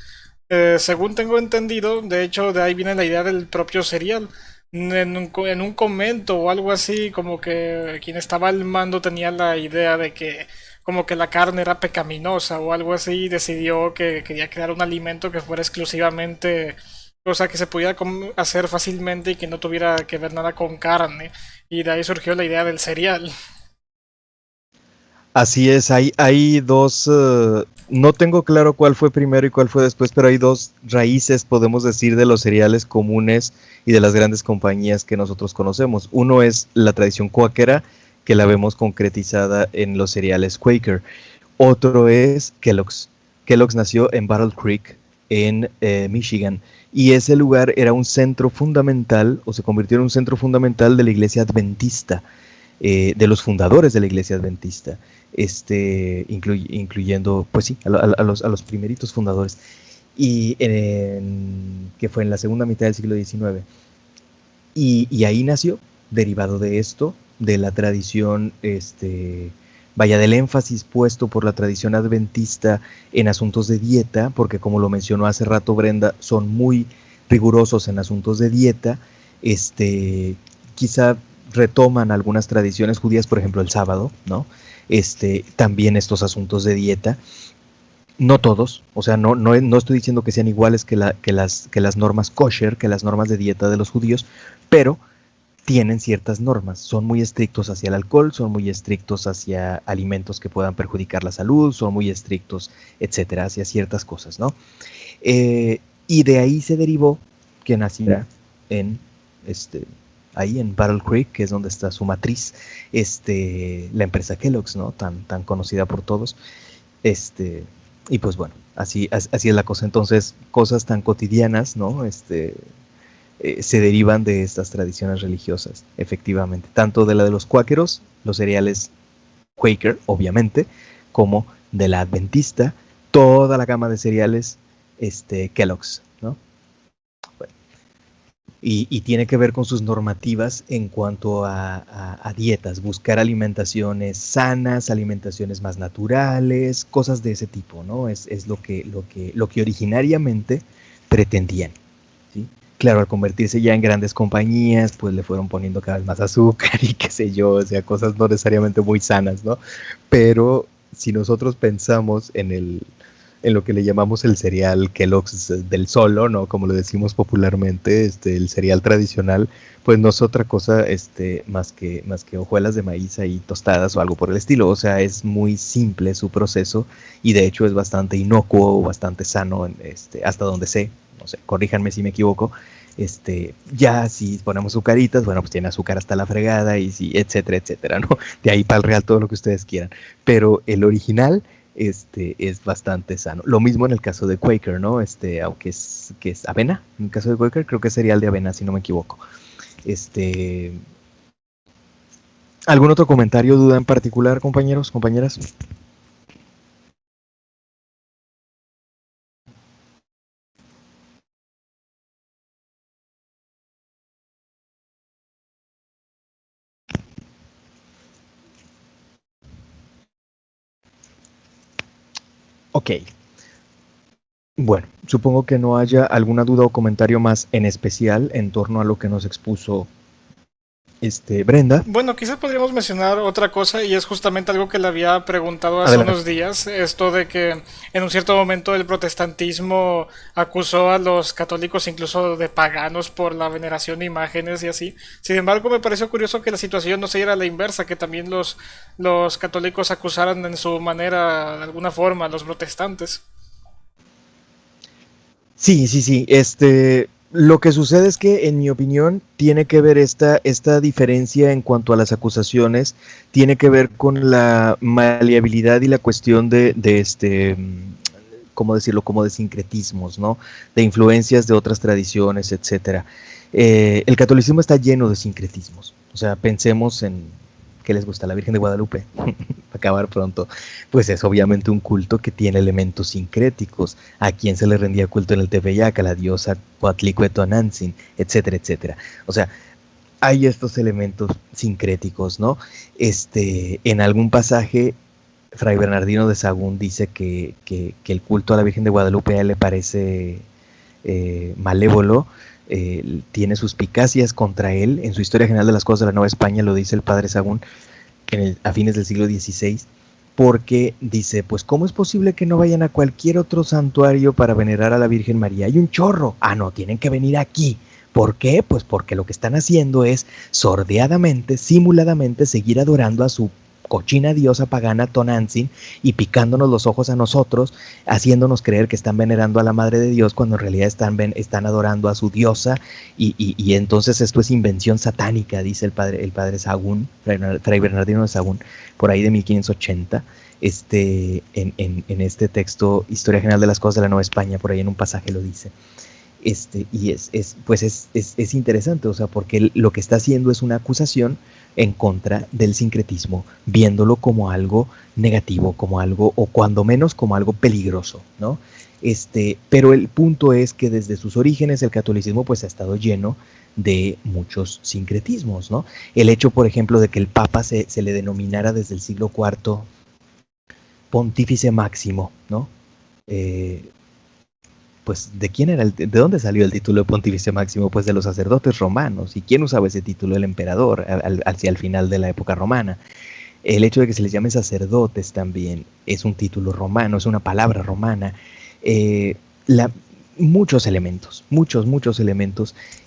Según tengo entendido, de hecho de ahí viene la idea del propio cereal. En un comento o algo así, como que quien estaba al mando tenía la idea de que como que la carne era pecaminosa o algo así, y decidió que quería crear un alimento que fuera exclusivamente, o sea, que se pudiera hacer fácilmente y que no tuviera que ver nada con carne. Y de ahí surgió la idea del cereal. Así es, hay dos, no tengo claro cuál fue primero y cuál fue después, pero hay dos raíces, podemos decir, de los cereales comunes y de las grandes compañías que nosotros conocemos. Uno es la tradición cuáquera, que la vemos concretizada en los cereales Quaker. Otro es Kellogg's. Kellogg's nació en Battle Creek, en Michigan, y ese lugar era un centro fundamental, o se convirtió en un centro fundamental de la iglesia adventista, de los fundadores de la iglesia adventista, incluyendo, pues sí, a los primeritos fundadores, y que fue en la segunda mitad del siglo XIX. Y ahí nació, derivado de esto, de la tradición, vaya, del énfasis puesto por la tradición adventista en asuntos de dieta, porque como lo mencionó hace rato Brenda, son muy rigurosos en asuntos de dieta. Quizá retoman algunas tradiciones judías, por ejemplo el sábado, ¿no? También estos asuntos de dieta. No todos, o sea, no estoy diciendo que sean iguales que las normas kosher, que las normas de dieta de los judíos, pero tienen ciertas normas, son muy estrictos hacia el alcohol, son muy estrictos hacia alimentos que puedan perjudicar la salud, son muy estrictos, etcétera, hacia ciertas cosas, ¿no? Y de ahí se derivó que naciera en ahí en Battle Creek, que es donde está su matriz, la empresa Kellogg's, ¿no? Tan conocida por todos. Y pues bueno, así es la cosa. Entonces, cosas tan cotidianas, ¿no? Se derivan de estas tradiciones religiosas, efectivamente, tanto de la de los cuáqueros, los cereales Quaker, obviamente, como de la adventista, toda la gama de cereales Kellogg's, ¿no? Bueno, y tiene que ver con sus normativas en cuanto a dietas, buscar alimentaciones sanas, alimentaciones más naturales, cosas de ese tipo, ¿no? Es lo que originariamente pretendían, ¿sí? Claro, al convertirse ya en grandes compañías, pues le fueron poniendo cada vez más azúcar y qué sé yo, o sea, cosas no necesariamente muy sanas, ¿no? Pero si nosotros pensamos en lo que le llamamos el cereal Kellogg's del solo, ¿no? Como lo decimos popularmente, el cereal tradicional, pues no es otra cosa más que hojuelas de maíz ahí tostadas o algo por el estilo. O sea, es muy simple su proceso y de hecho es bastante inocuo, bastante sano, hasta donde sé, no sé, corríjanme si me equivoco. Ya si ponemos azucaritas, bueno, pues tiene azúcar hasta la fregada y sí, etcétera, etcétera, ¿no? De ahí para el real todo lo que ustedes quieran. Pero el original es bastante sano. Lo mismo en el caso de Quaker, ¿no? Aunque que es avena, en el caso de Quaker creo que es cereal de avena, si no me equivoco. ¿Algún otro comentario, duda en particular, compañeros, compañeras? Ok. Bueno, supongo que no haya alguna duda o comentario más en especial en torno a lo que nos expuso Brenda. Bueno, quizás podríamos mencionar otra cosa y es justamente algo que le había preguntado hace Adelante. unos días, esto de que en un cierto momento el protestantismo acusó a los católicos incluso de paganos por la veneración de imágenes y así. Sin embargo, me pareció curioso que la situación no se diera a la inversa, que también los católicos acusaran en su manera, de alguna forma, a los protestantes. Sí, sí, sí. Lo que sucede es que, en mi opinión, tiene que ver esta diferencia en cuanto a las acusaciones, tiene que ver con la maleabilidad y la cuestión ¿cómo decirlo? Como de sincretismos, ¿no? De influencias de otras tradiciones, etcétera. El catolicismo está lleno de sincretismos. O sea, pensemos en ¿qué les gusta? La Virgen de Guadalupe, acabar pronto. Pues es obviamente un culto que tiene elementos sincréticos. ¿A quién se le rendía culto en el Tepeyac? A la diosa Coatlicuetonantzin, etcétera, etcétera. O sea, hay estos elementos sincréticos, ¿no? En algún pasaje, Fray Bernardino de Sahagún dice que el culto a la Virgen de Guadalupe a él le parece malévolo, tiene suspicacias contra él. En su Historia General de las Cosas de la Nueva España lo dice el padre Sahagún a fines del siglo XVI, porque dice, pues ¿cómo es posible que no vayan a cualquier otro santuario para venerar a la Virgen María? Hay un chorro. Ah, no, tienen que venir aquí. ¿Por qué? Pues porque lo que están haciendo es sordeadamente, simuladamente, seguir adorando a su cochina diosa pagana Tonantzin y picándonos los ojos a nosotros, haciéndonos creer que están venerando a la Madre de Dios cuando en realidad están adorando a su diosa, y entonces esto es invención satánica, dice el padre Sahagún, Fray Bernardino de Sahagún, por ahí de 1580, en este texto, Historia General de las Cosas de la Nueva España, por ahí en un pasaje lo dice. Y es interesante, o sea, porque lo que está haciendo es una acusación en contra del sincretismo, viéndolo como algo negativo, como algo, o cuando menos como algo peligroso, ¿no? Pero el punto es que desde sus orígenes el catolicismo pues ha estado lleno de muchos sincretismos, ¿no? El hecho, por ejemplo, de que el Papa se le denominara desde el siglo IV Pontífice Máximo, ¿no? Pues ¿de quién era de dónde salió el título de Pontífice Máximo? Pues de los sacerdotes romanos. ¿Y quién usaba ese título? El emperador, hacia el final de la época romana. El hecho de que se les llame sacerdotes también es un título romano, es una palabra romana. Muchos elementos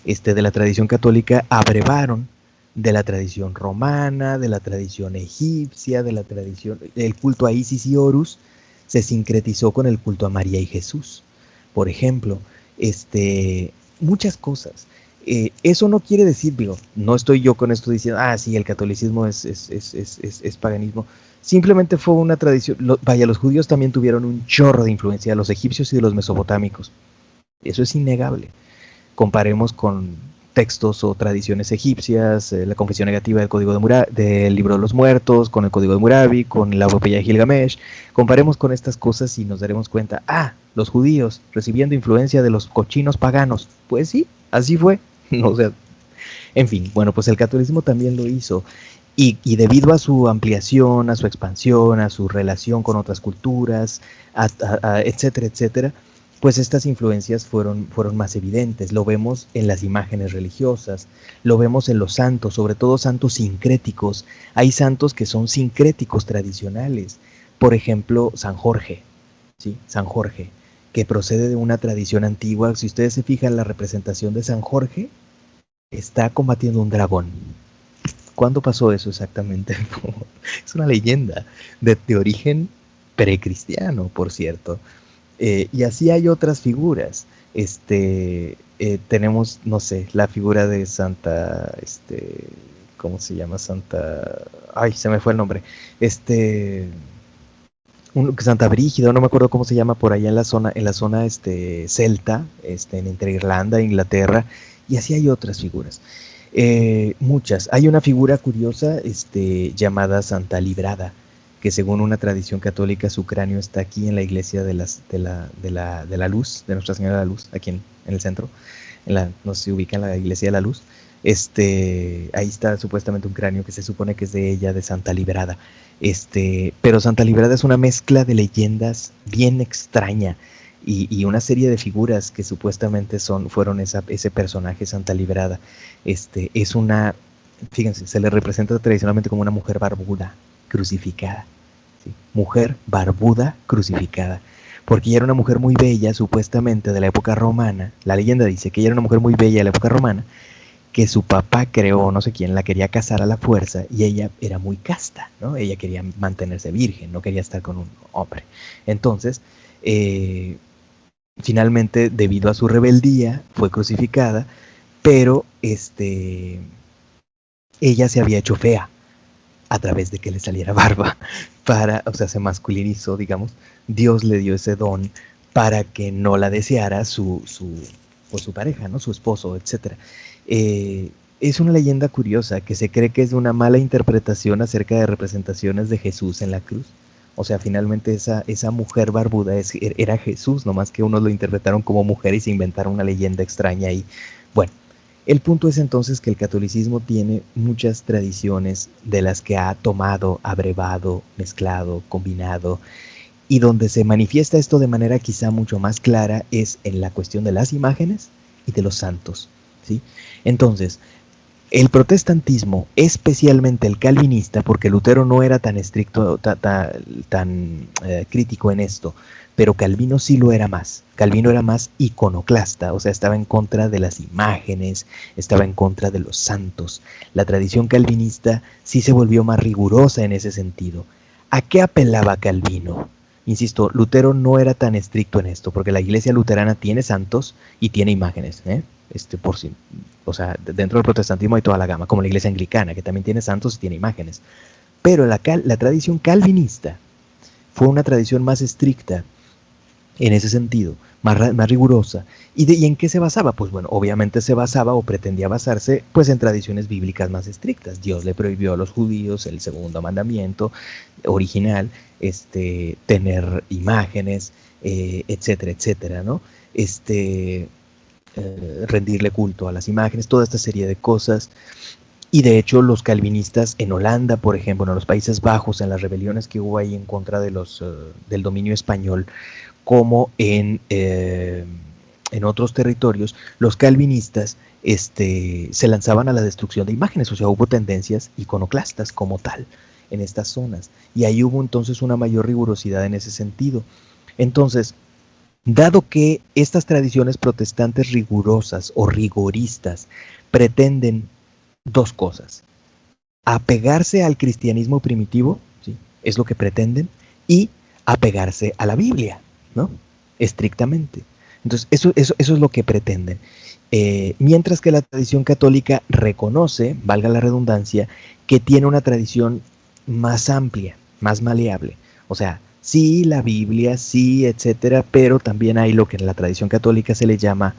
de la tradición católica abrevaron de la tradición romana, de la tradición egipcia, de la tradición, el culto a Isis y Horus se sincretizó con el culto a María y Jesús. Por ejemplo, muchas cosas. Eso no quiere decir, digo, no estoy yo con esto diciendo, sí, el catolicismo es paganismo. Simplemente fue una tradición. Los judíos también tuvieron un chorro de influencia de los egipcios y de los mesopotámicos. Eso es innegable. Comparemos con textos o tradiciones egipcias, la confesión negativa del Código del Libro de los Muertos, con el Código de Hammurabi, con la epopeya de Gilgamesh. Comparemos con estas cosas y nos daremos cuenta, los judíos recibiendo influencia de los cochinos paganos. Pues sí, así fue. O sea, en fin, bueno, pues el catolicismo también lo hizo. Y debido a su ampliación, a su expansión, a su relación con otras culturas, etcétera, etcétera, pues estas influencias fueron más evidentes. Lo vemos en las imágenes religiosas, lo vemos en los santos, sobre todo santos sincréticos. Hay santos que son sincréticos tradicionales. Por ejemplo, San Jorge, ¿sí? San Jorge, que procede de una tradición antigua. Si ustedes se fijan, la representación de San Jorge está combatiendo un dragón. ¿Cuándo pasó eso exactamente? Es una leyenda de origen precristiano, por cierto. Y así hay otras figuras. Tenemos, no sé, la figura de Santa, ¿cómo se llama? Santa, se me fue el nombre. Santa Brígida, no me acuerdo cómo se llama, por allá en la zona celta, entre Irlanda e Inglaterra, y así hay otras figuras. Muchas. Hay una figura curiosa, llamada Santa Librada, que según una tradición católica su cráneo está aquí en la iglesia de la Luz, de Nuestra Señora de la Luz, aquí en el centro. no sé si ubica en la Iglesia de la Luz. Ahí está supuestamente un cráneo que se supone que es de ella, de Santa Liberada. Pero Santa Liberada es una mezcla de leyendas bien extraña y una serie de figuras que supuestamente fueron ese personaje, Santa Liberada. Fíjense, se le representa tradicionalmente como una mujer barbuda, crucificada. ¿Sí? Mujer barbuda, crucificada. Porque ella era una mujer muy bella, supuestamente, de la época romana. La leyenda dice que ella era una mujer muy bella de la época romana, que su papá creó, no sé quién, la quería casar a la fuerza y ella era muy casta, ¿no? Ella quería mantenerse virgen, no quería estar con un hombre. Entonces, finalmente, debido a su rebeldía, fue crucificada, pero ella se había hecho fea a través de que le saliera barba, o sea, se masculinizó, digamos. Dios le dio ese don para que no la deseara su pareja, ¿no? Su esposo, etc. Es una leyenda curiosa que se cree que es una mala interpretación acerca de representaciones de Jesús en la cruz. O sea, finalmente esa mujer barbuda era Jesús, nomás que unos lo interpretaron como mujer y se inventaron una leyenda extraña ahí. Bueno, el punto es entonces que el catolicismo tiene muchas tradiciones de las que ha tomado, abrevado, mezclado, combinado, y donde se manifiesta esto de manera quizá mucho más clara es en la cuestión de las imágenes y de los santos, ¿sí? Entonces, el protestantismo, especialmente el calvinista, porque Lutero no era tan estricto, tan crítico en esto, pero Calvino sí lo era más. Calvino era más iconoclasta, o sea, estaba en contra de las imágenes, estaba en contra de los santos. La tradición calvinista sí se volvió más rigurosa en ese sentido. ¿A qué apelaba Calvino? Insisto, Lutero no era tan estricto en esto, porque la iglesia luterana tiene santos y tiene imágenes, o sea, dentro del protestantismo hay toda la gama, como la iglesia anglicana, que también tiene santos y tiene imágenes. Pero la tradición calvinista fue una tradición más estricta en ese sentido, más rigurosa. ¿Y en qué se basaba? Pues bueno, obviamente se basaba o pretendía basarse pues en tradiciones bíblicas más estrictas. Dios le prohibió a los judíos el segundo mandamiento original, tener imágenes, etcétera, etcétera, ¿no? Rendirle culto a las imágenes, toda esta serie de cosas. Y de hecho los calvinistas en Holanda, por ejemplo, en los Países Bajos, en las rebeliones que hubo ahí en contra de del dominio español, como en otros territorios, los calvinistas se lanzaban a la destrucción de imágenes, o sea, hubo tendencias iconoclastas como tal en estas zonas, y ahí hubo entonces una mayor rigurosidad en ese sentido. Entonces, dado que estas tradiciones protestantes rigurosas o rigoristas pretenden dos cosas: apegarse al cristianismo primitivo, ¿sí? Es lo que pretenden, y apegarse a la Biblia, ¿no? Estrictamente. Entonces, eso es lo que pretenden. Mientras que la tradición católica reconoce, valga la redundancia, que tiene una tradición más amplia, más maleable. O sea, sí, la Biblia, sí, etcétera, pero también hay lo que en la tradición católica se le llama,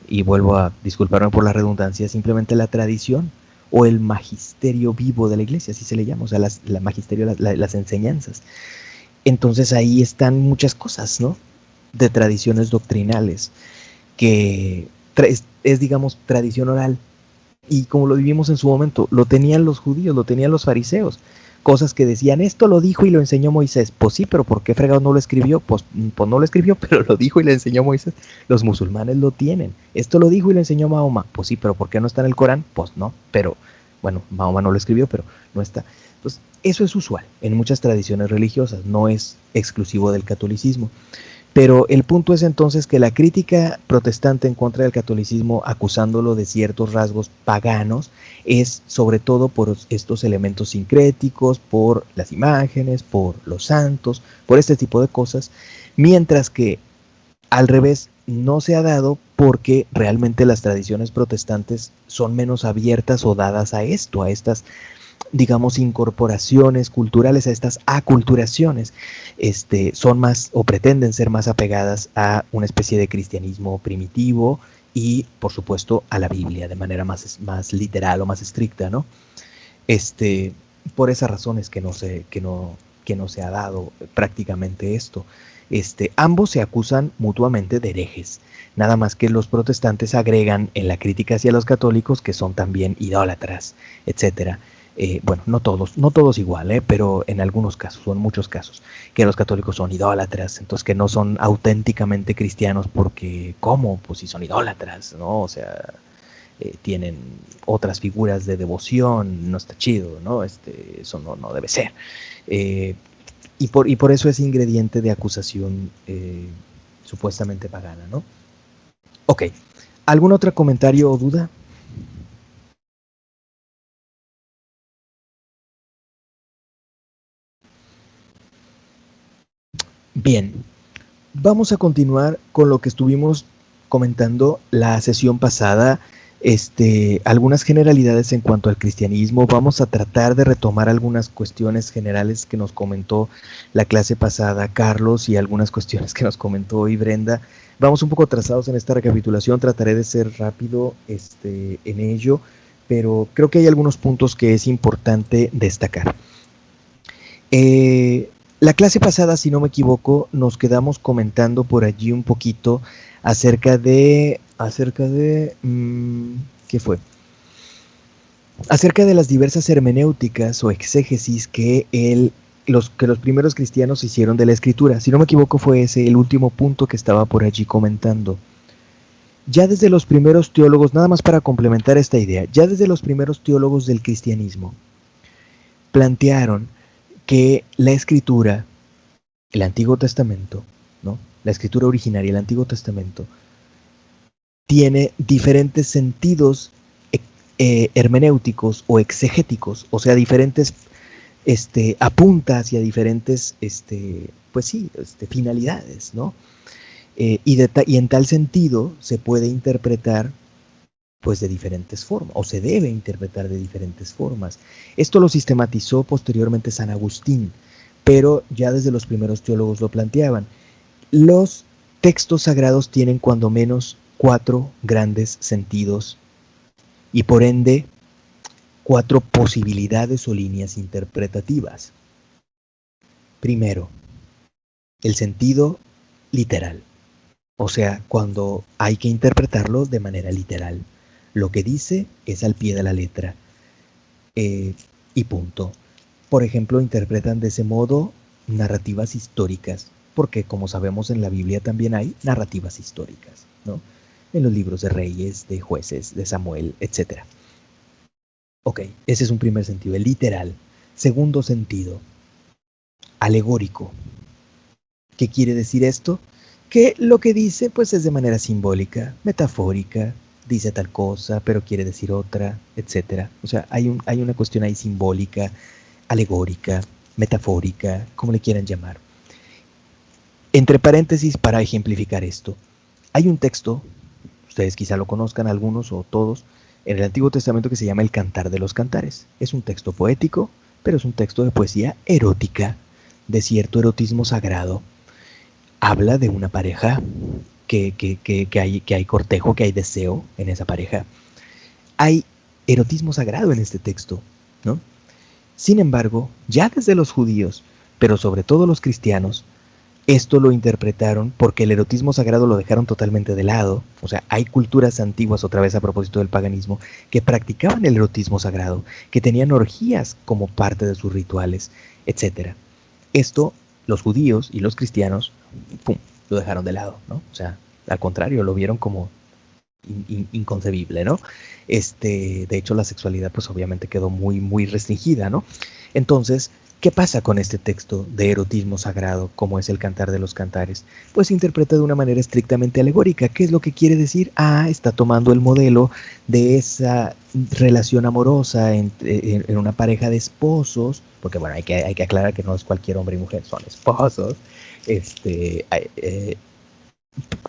y vuelvo a disculparme por la redundancia, simplemente la tradición o el magisterio vivo de la iglesia, así se le llama, o sea, las enseñanzas. Entonces ahí están muchas cosas, ¿no? De tradiciones doctrinales, que es, digamos, tradición oral. Y como lo vivimos en su momento, lo tenían los judíos, lo tenían los fariseos. Cosas que decían, esto lo dijo y lo enseñó Moisés. Pues sí, pero ¿por qué fregado no lo escribió? Pues no lo escribió, pero lo dijo y lo enseñó Moisés. Los musulmanes lo tienen. Esto lo dijo y lo enseñó Mahoma. Pues sí, pero ¿por qué no está en el Corán? Pues no, pero bueno, Mahoma no lo escribió, pero no está. Entonces, eso es usual en muchas tradiciones religiosas, no es exclusivo del catolicismo. Pero el punto es entonces que la crítica protestante en contra del catolicismo, acusándolo de ciertos rasgos paganos, es sobre todo por estos elementos sincréticos, por las imágenes, por los santos, por este tipo de cosas, mientras que al revés no se ha dado porque realmente las tradiciones protestantes son menos abiertas o dadas a esto, a estas, digamos, incorporaciones culturales, a estas aculturaciones, son más o pretenden ser más apegadas a una especie de cristianismo primitivo y, por supuesto, a la Biblia de manera más literal o más estricta, ¿no? Por esas razones que no se ha dado prácticamente esto. Ambos se acusan mutuamente de herejes, nada más que los protestantes agregan en la crítica hacia los católicos que son también idólatras, etcétera. Bueno, no todos igual, pero en algunos casos, o en muchos casos, que los católicos son idólatras, entonces que no son auténticamente cristianos porque, ¿cómo? Pues si son idólatras, ¿no? O sea, tienen otras figuras de devoción, no está chido, ¿no? Eso no debe ser. Y por eso es ingrediente de acusación supuestamente pagana, ¿no? Ok, ¿algún otro comentario o duda? Bien, vamos a continuar con lo que estuvimos comentando la sesión pasada, algunas generalidades en cuanto al cristianismo. Vamos a tratar de retomar algunas cuestiones generales que nos comentó la clase pasada Carlos y algunas cuestiones que nos comentó hoy Brenda. Vamos un poco atrasados en esta recapitulación, trataré de ser rápido en ello, pero creo que hay algunos puntos que es importante destacar. La clase pasada, si no me equivoco, nos quedamos comentando por allí un poquito acerca de ¿qué fue? Acerca de las diversas hermenéuticas o exégesis que los primeros cristianos hicieron de la escritura. Si no me equivoco, fue ese el último punto que estaba por allí comentando. Ya desde los primeros teólogos, nada más para complementar esta idea, ya desde los primeros teólogos del cristianismo plantearon que la escritura, el Antiguo Testamento, ¿no? La escritura originaria, el Antiguo Testamento, tiene diferentes sentidos hermenéuticos o exegéticos, o sea, diferentes apunta hacia diferentes finalidades, ¿no? Y en tal sentido se puede interpretar pues de diferentes formas, o se debe interpretar de diferentes formas. Esto lo sistematizó posteriormente San Agustín, pero ya desde los primeros teólogos lo planteaban. Los textos sagrados tienen cuando menos 4 grandes sentidos y por ende 4 posibilidades o líneas interpretativas. Primero, el sentido literal, o sea, cuando hay que interpretarlo de manera literal. Lo que dice es al pie de la letra y punto. Por ejemplo, interpretan de ese modo narrativas históricas, porque como sabemos en la Biblia también hay narrativas históricas, ¿no? En los libros de Reyes, de Jueces, de Samuel, etc. Ok, ese es un primer sentido, el literal. Segundo sentido, alegórico. ¿Qué quiere decir esto? Que lo que dice pues es de manera simbólica, metafórica, dice tal cosa, pero quiere decir otra, etc. O sea, hay una cuestión ahí simbólica, alegórica, metafórica, como le quieran llamar. Entre paréntesis, para ejemplificar esto, hay un texto, ustedes quizá lo conozcan algunos o todos, en el Antiguo Testamento que se llama el Cantar de los Cantares. Es un texto poético, pero es un texto de poesía erótica, de cierto erotismo sagrado. Habla de una pareja que hay cortejo, que hay deseo en esa pareja. Hay erotismo sagrado en este texto, ¿no? Sin embargo, ya desde los judíos, pero sobre todo los cristianos, esto lo interpretaron porque el erotismo sagrado lo dejaron totalmente de lado. O sea, hay culturas antiguas, otra vez a propósito del paganismo, que practicaban el erotismo sagrado, que tenían orgías como parte de sus rituales, etc. Esto, los judíos y los cristianos, ¡pum!, lo dejaron de lado, ¿no? O sea, al contrario, lo vieron como inconcebible, ¿no? De hecho, la sexualidad, pues obviamente quedó muy, muy restringida, ¿no? Entonces, ¿qué pasa con este texto de erotismo sagrado, como es el Cantar de los Cantares? Pues se interpreta de una manera estrictamente alegórica. ¿Qué es lo que quiere decir? Está tomando el modelo de esa relación amorosa en una pareja de esposos, porque bueno, hay que aclarar que no es cualquier hombre y mujer, son esposos,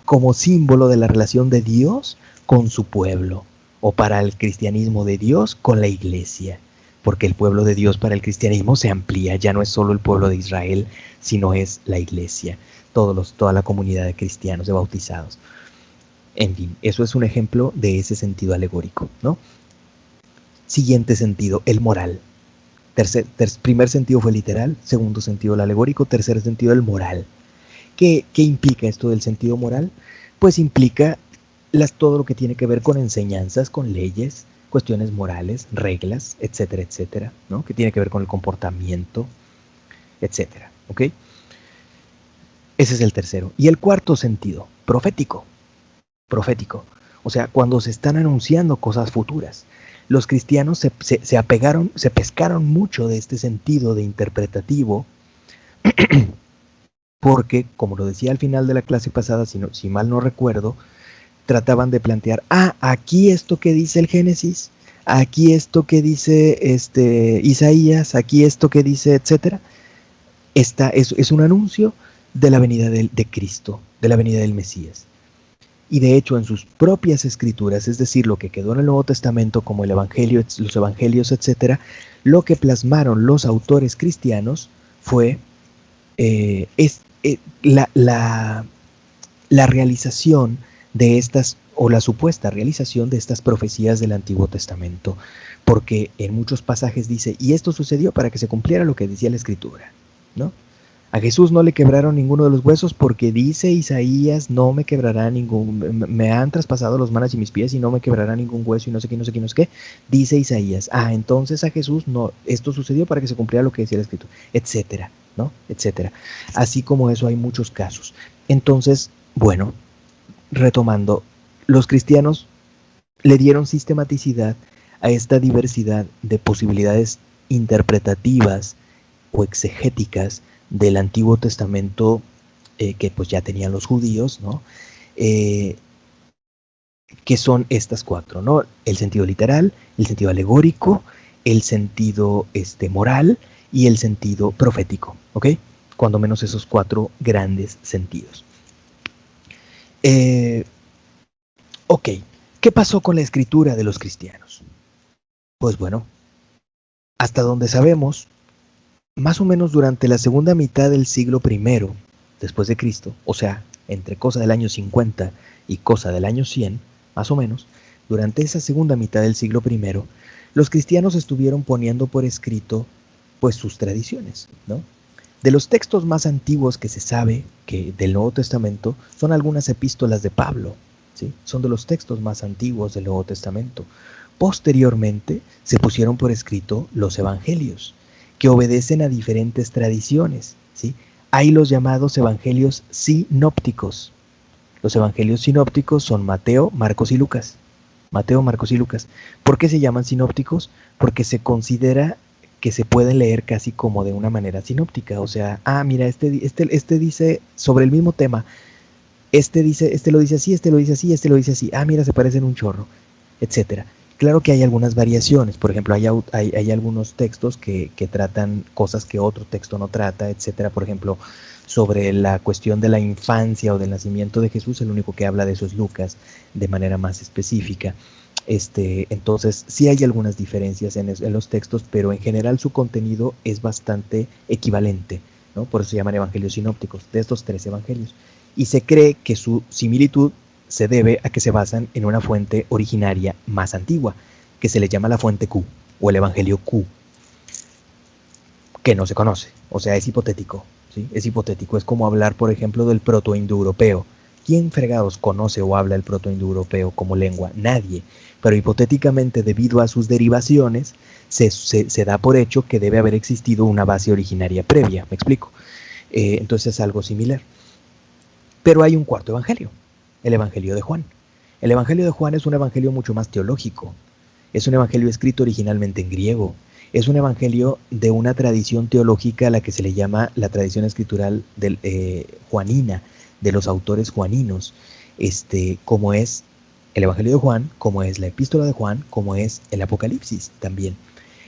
como símbolo de la relación de Dios con su pueblo, o para el cristianismo de Dios con la iglesia. Porque el pueblo de Dios para el cristianismo se amplía, ya no es solo el pueblo de Israel, sino es la iglesia, toda la comunidad de cristianos, de bautizados. En fin, eso es un ejemplo de ese sentido alegórico, ¿no? Siguiente sentido, el moral. Primer sentido fue literal, segundo sentido el alegórico, tercer sentido el moral. ¿Qué implica esto del sentido moral? Pues implica todo lo que tiene que ver con enseñanzas, con leyes, cuestiones morales, reglas, etcétera, etcétera, ¿no? Que tiene que ver con el comportamiento, etcétera, ¿ok? Ese es el tercero. Y el cuarto sentido, profético. Profético. O sea, cuando se están anunciando cosas futuras. Los cristianos se pescaron mucho de este sentido de interpretativo, porque, como lo decía al final de la clase pasada, si mal no recuerdo, trataban de plantear, aquí esto que dice el Génesis, aquí esto que dice Isaías, aquí esto que dice, etcétera. Es un anuncio de la venida de Cristo, de la venida del Mesías. Y de hecho en sus propias escrituras, es decir, lo que quedó en el Nuevo Testamento como el Evangelio, los Evangelios, etcétera, lo que plasmaron los autores cristianos fue la realización de estas, o la supuesta realización de estas profecías del Antiguo Testamento, porque en muchos pasajes dice, y esto sucedió para que se cumpliera lo que decía la Escritura, ¿no? A Jesús no le quebraron ninguno de los huesos porque dice Isaías, no me quebrará me han traspasado los manos y mis pies y no me quebrará ningún hueso y no sé qué, no sé qué, no sé qué. Dice Isaías, entonces a Jesús no, esto sucedió para que se cumpliera lo que decía la Escritura, etcétera, ¿no? Etcétera. Así como eso hay muchos casos. Entonces, bueno, retomando, los cristianos le dieron sistematicidad a esta diversidad de posibilidades interpretativas o exegéticas del Antiguo Testamento que pues ya tenían los judíos, ¿no? Que son estas cuatro, ¿no? El sentido literal, el sentido alegórico, el sentido moral y el sentido profético, ¿ok? Cuando menos esos cuatro grandes sentidos. Ok, ¿qué pasó con la escritura de los cristianos? Pues bueno, hasta donde sabemos, más o menos durante la segunda mitad del siglo I después de Cristo, o sea, entre cosa del año 50 y cosa del año 100, más o menos, durante esa segunda mitad del siglo I, los cristianos estuvieron poniendo por escrito pues sus tradiciones, ¿no? De los textos más antiguos que se sabe que del Nuevo Testamento son algunas epístolas de Pablo, ¿sí? Son de los textos más antiguos del Nuevo Testamento. Posteriormente se pusieron por escrito los evangelios, que obedecen a diferentes tradiciones, ¿sí? Hay los llamados evangelios sinópticos. Los evangelios sinópticos son Mateo, Marcos y Lucas. Mateo, Marcos y Lucas. ¿Por qué se llaman sinópticos? Porque se considera que se pueden leer casi como de una manera sinóptica. O sea, mira, este dice sobre el mismo tema. Este lo dice así, este lo dice así, este lo dice así. Mira, se parecen un chorro, etcétera. Claro que hay algunas variaciones, por ejemplo, hay algunos textos que tratan cosas que otro texto no trata, etcétera. Por ejemplo, sobre la cuestión de la infancia o del nacimiento de Jesús, el único que habla de eso es Lucas, de manera más específica. Entonces, sí hay algunas diferencias en los textos, pero en general su contenido es bastante equivalente, ¿no? Por eso se llaman evangelios sinópticos, de estos 3 evangelios. Y se cree que su similitud se debe a que se basan en una fuente originaria más antigua, que se le llama la fuente Q, o el Evangelio Q, que no se conoce, o sea, es hipotético, ¿sí? Es hipotético, es como hablar, por ejemplo, del proto-indoeuropeo. ¿Quién fregados conoce o habla el proto-indoeuropeo como lengua? Nadie, pero hipotéticamente, debido a sus derivaciones, se da por hecho que debe haber existido una base originaria previa, ¿me explico? Entonces es algo similar. Pero hay un cuarto evangelio, el Evangelio de Juan. El Evangelio de Juan es un evangelio mucho más teológico. Es un evangelio escrito originalmente en griego. Es un evangelio de una tradición teológica a la que se le llama la tradición escritural juanina, de los autores juaninos, como es el Evangelio de Juan, como es la Epístola de Juan, como es el Apocalipsis también.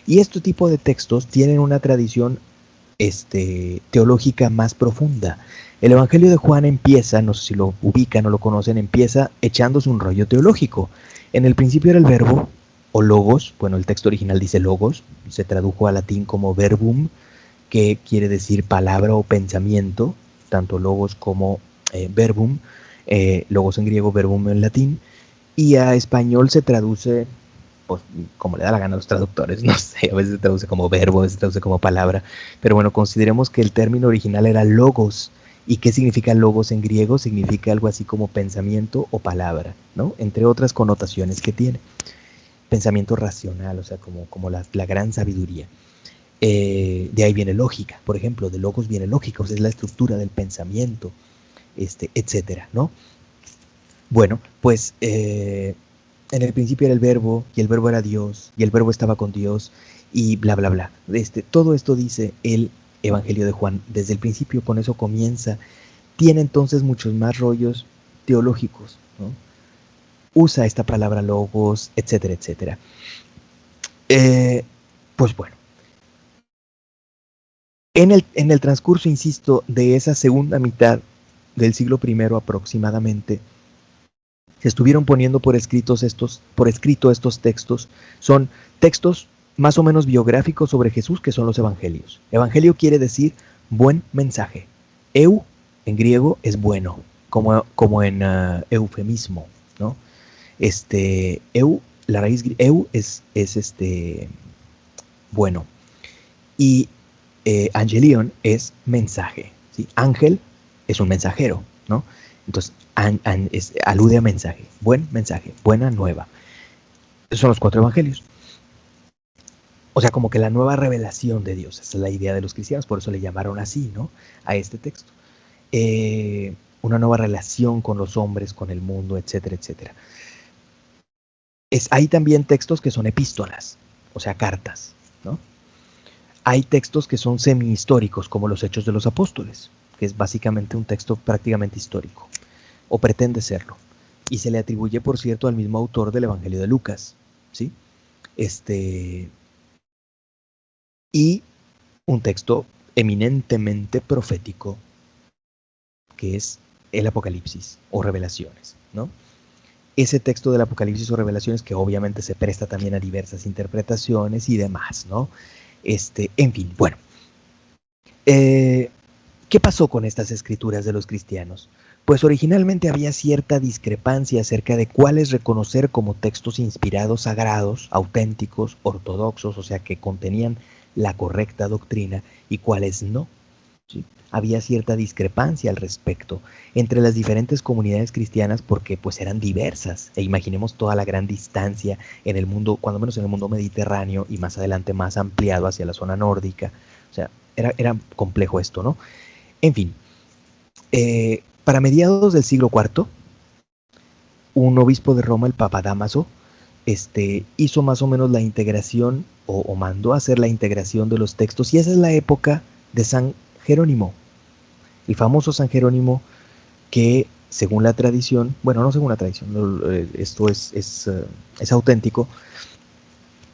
Y este tipo de textos tienen una tradición teológica más profunda. El Evangelio de Juan empieza, no sé si lo ubican o lo conocen, empieza echándose un rollo teológico. En el principio era el verbo, o logos, bueno, el texto original dice logos, se tradujo al latín como verbum, que quiere decir palabra o pensamiento, tanto logos como verbum, logos en griego, verbum en latín, y a español se traduce, pues, como le da la gana a los traductores, no sé, a veces se traduce como verbo, a veces se traduce como palabra, pero bueno, consideremos que el término original era logos, ¿Y qué significa logos en griego? Significa algo así como pensamiento o palabra, ¿no? Entre otras connotaciones que tiene. Pensamiento racional, o sea, como la gran sabiduría. De ahí viene lógica, por ejemplo, de logos viene lógica, o sea, es la estructura del pensamiento, etcétera, ¿no? Bueno, pues en el principio era el verbo, y el verbo era Dios, y el verbo estaba con Dios, y bla, bla, bla. Todo esto dice el Evangelio de Juan. Desde el principio con eso comienza. Tiene entonces muchos más rollos teológicos, ¿no? Usa esta palabra logos, etcétera, etcétera. Pues bueno. En el transcurso, insisto, de esa segunda mitad del siglo I aproximadamente, se estuvieron poniendo por escrito estos textos. Son textos más o menos biográficos sobre Jesús, que son los evangelios. Evangelio quiere decir buen mensaje. Eu, en griego, es bueno, como en eufemismo, ¿no? Eu, la raíz eu es bueno. Y angelion es mensaje, ¿sí? Ángel es un mensajero, ¿no? Entonces, alude a mensaje, buen mensaje, buena nueva. Esos son los 4 evangelios. O sea, como que la nueva revelación de Dios, esa es la idea de los cristianos, por eso le llamaron así, ¿no? A este texto. Una nueva relación con los hombres, con el mundo, etcétera, etcétera. Hay también textos que son epístolas, o sea, cartas, ¿no? Hay textos que son semi-históricos, como los Hechos de los Apóstoles, que es básicamente un texto prácticamente histórico, o pretende serlo. Y se le atribuye, por cierto, al mismo autor del Evangelio de Lucas, ¿sí? Y un texto eminentemente profético, que es el Apocalipsis o Revelaciones, ¿no? Ese texto del Apocalipsis o Revelaciones que obviamente se presta también a diversas interpretaciones y demás, ¿no? En fin, bueno. ¿Qué pasó con estas escrituras de los cristianos? Pues originalmente había cierta discrepancia acerca de cuáles reconocer como textos inspirados, sagrados, auténticos, ortodoxos, o sea, que contenían la correcta doctrina, y cuáles no. ¿Sí? Había cierta discrepancia al respecto entre las diferentes comunidades cristianas porque pues eran diversas, e imaginemos toda la gran distancia en el mundo, cuando menos en el mundo mediterráneo y más adelante más ampliado hacia la zona nórdica. O sea, era complejo esto, ¿no? En fin, para mediados del siglo IV, un obispo de Roma, el Papa Dámaso, hizo más o menos la integración o mandó a hacer la integración de los textos, y esa es la época de San Jerónimo, el famoso San Jerónimo que según la tradición, bueno, no según la tradición, esto es auténtico,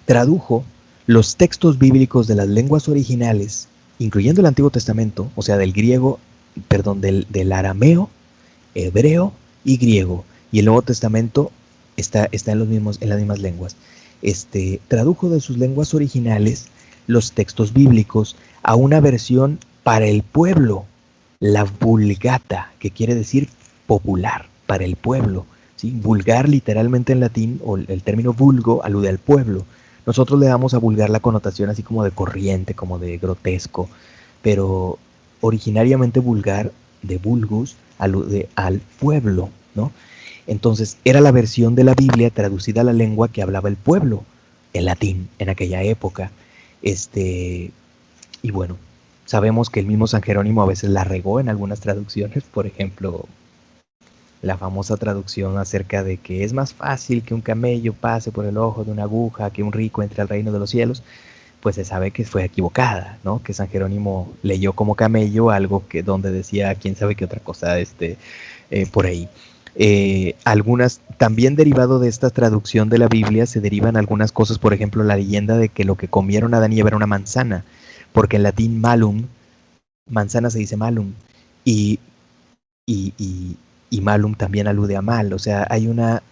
tradujo los textos bíblicos de las lenguas originales, incluyendo el Antiguo Testamento, o sea, del griego, perdón, del arameo, hebreo y griego, y el Nuevo Testamento está en las mismas lenguas. Tradujo de sus lenguas originales los textos bíblicos a una versión para el pueblo, la Vulgata, que quiere decir popular, para el pueblo, ¿sí? Vulgar literalmente en latín, o el término vulgo alude al pueblo. Nosotros le damos a vulgar la connotación así como de corriente, como de grotesco, pero originariamente vulgar, de vulgus, alude al pueblo, ¿no? Entonces era la versión de la Biblia traducida a la lengua que hablaba el pueblo, el latín, en aquella época. Y bueno, sabemos que el mismo San Jerónimo a veces la regó en algunas traducciones, por ejemplo, la famosa traducción acerca de que es más fácil que un camello pase por el ojo de una aguja que un rico entre al reino de los cielos, pues se sabe que fue equivocada, ¿no? Que San Jerónimo leyó como camello algo que donde decía quién sabe qué otra cosa por ahí. Algunas, también derivado de esta traducción de la Biblia, se derivan algunas cosas, por ejemplo, la leyenda de que lo que comieron Adán y Eva era una manzana, porque en latín malum, manzana se dice malum, y malum también alude a mal, o sea, hay una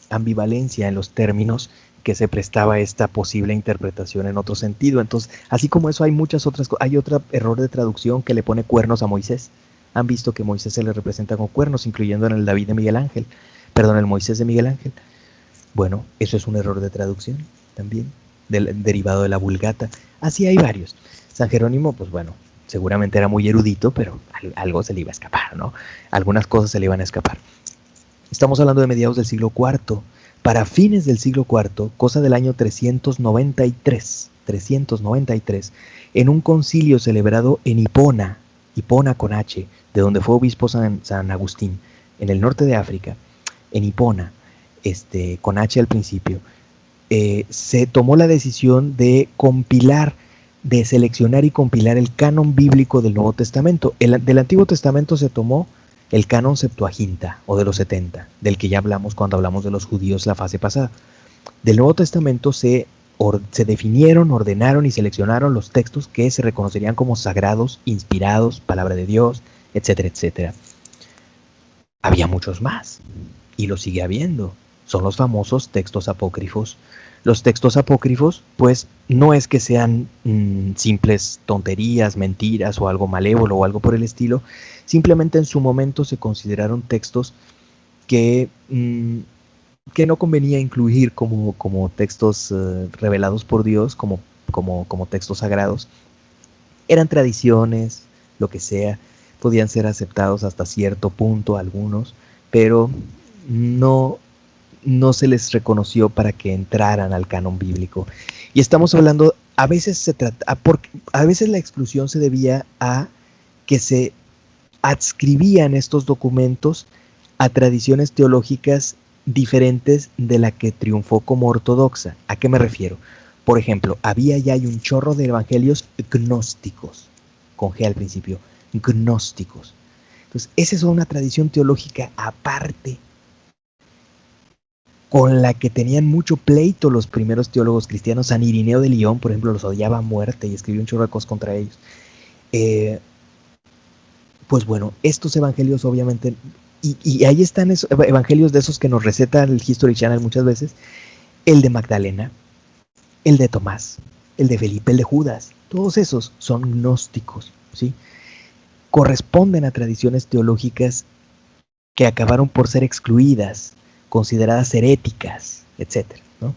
ambivalencia en los términos que se prestaba a esta posible interpretación en otro sentido. Entonces, así como eso, hay muchas otras cosas. Hay otro error de traducción que le pone cuernos a Moisés. Han visto que Moisés se le representa con cuernos, incluyendo en el David de Miguel Ángel, perdón, el Moisés de Miguel Ángel. Bueno, eso es un error de traducción también, derivado de la Vulgata. Así hay varios. San Jerónimo, pues bueno, seguramente era muy erudito, pero algo se le iba a escapar, ¿no? Algunas cosas se le iban a escapar. Estamos hablando de mediados del siglo IV. Para fines del siglo IV, cosa del año 393, en un concilio celebrado en Hipona con H, de donde fue obispo San Agustín, en el norte de África, en Hipona, con H al principio, se tomó la decisión de seleccionar y compilar el canon bíblico del Nuevo Testamento. Del Antiguo Testamento se tomó el canon Septuaginta, o de los 70, del que ya hablamos cuando hablamos de los judíos la fase pasada. Del Nuevo Testamento se definieron, ordenaron y seleccionaron los textos que se reconocerían como sagrados, inspirados, palabra de Dios, etcétera, etcétera. Había muchos más, y lo sigue habiendo. Son los famosos textos apócrifos. Los textos apócrifos, pues, no es que sean simples tonterías, mentiras o algo malévolo o algo por el estilo. Simplemente en su momento se consideraron textos que no convenía incluir como textos revelados por Dios, como textos sagrados. Eran tradiciones, lo que sea, podían ser aceptados hasta cierto punto algunos, pero no se les reconoció para que entraran al canon bíblico. Y estamos hablando, a veces la exclusión se debía a que se adscribían estos documentos a tradiciones teológicas diferentes de la que triunfó como ortodoxa. ¿A qué me refiero? Por ejemplo, había y hay un chorro de evangelios gnósticos, con G al principio, gnósticos. Entonces, esa es una tradición teológica aparte, con la que tenían mucho pleito los primeros teólogos cristianos. San Irineo de Lyon, por ejemplo, los odiaba a muerte y escribió un chorro de cosas contra ellos. Pues bueno, estos evangelios obviamente, y ahí están esos evangelios de esos que nos receta el History Channel muchas veces, el de Magdalena, el de Tomás, el de Felipe, el de Judas, todos esos son gnósticos, ¿sí? Corresponden a tradiciones teológicas que acabaron por ser excluidas, consideradas heréticas, etcétera, ¿no?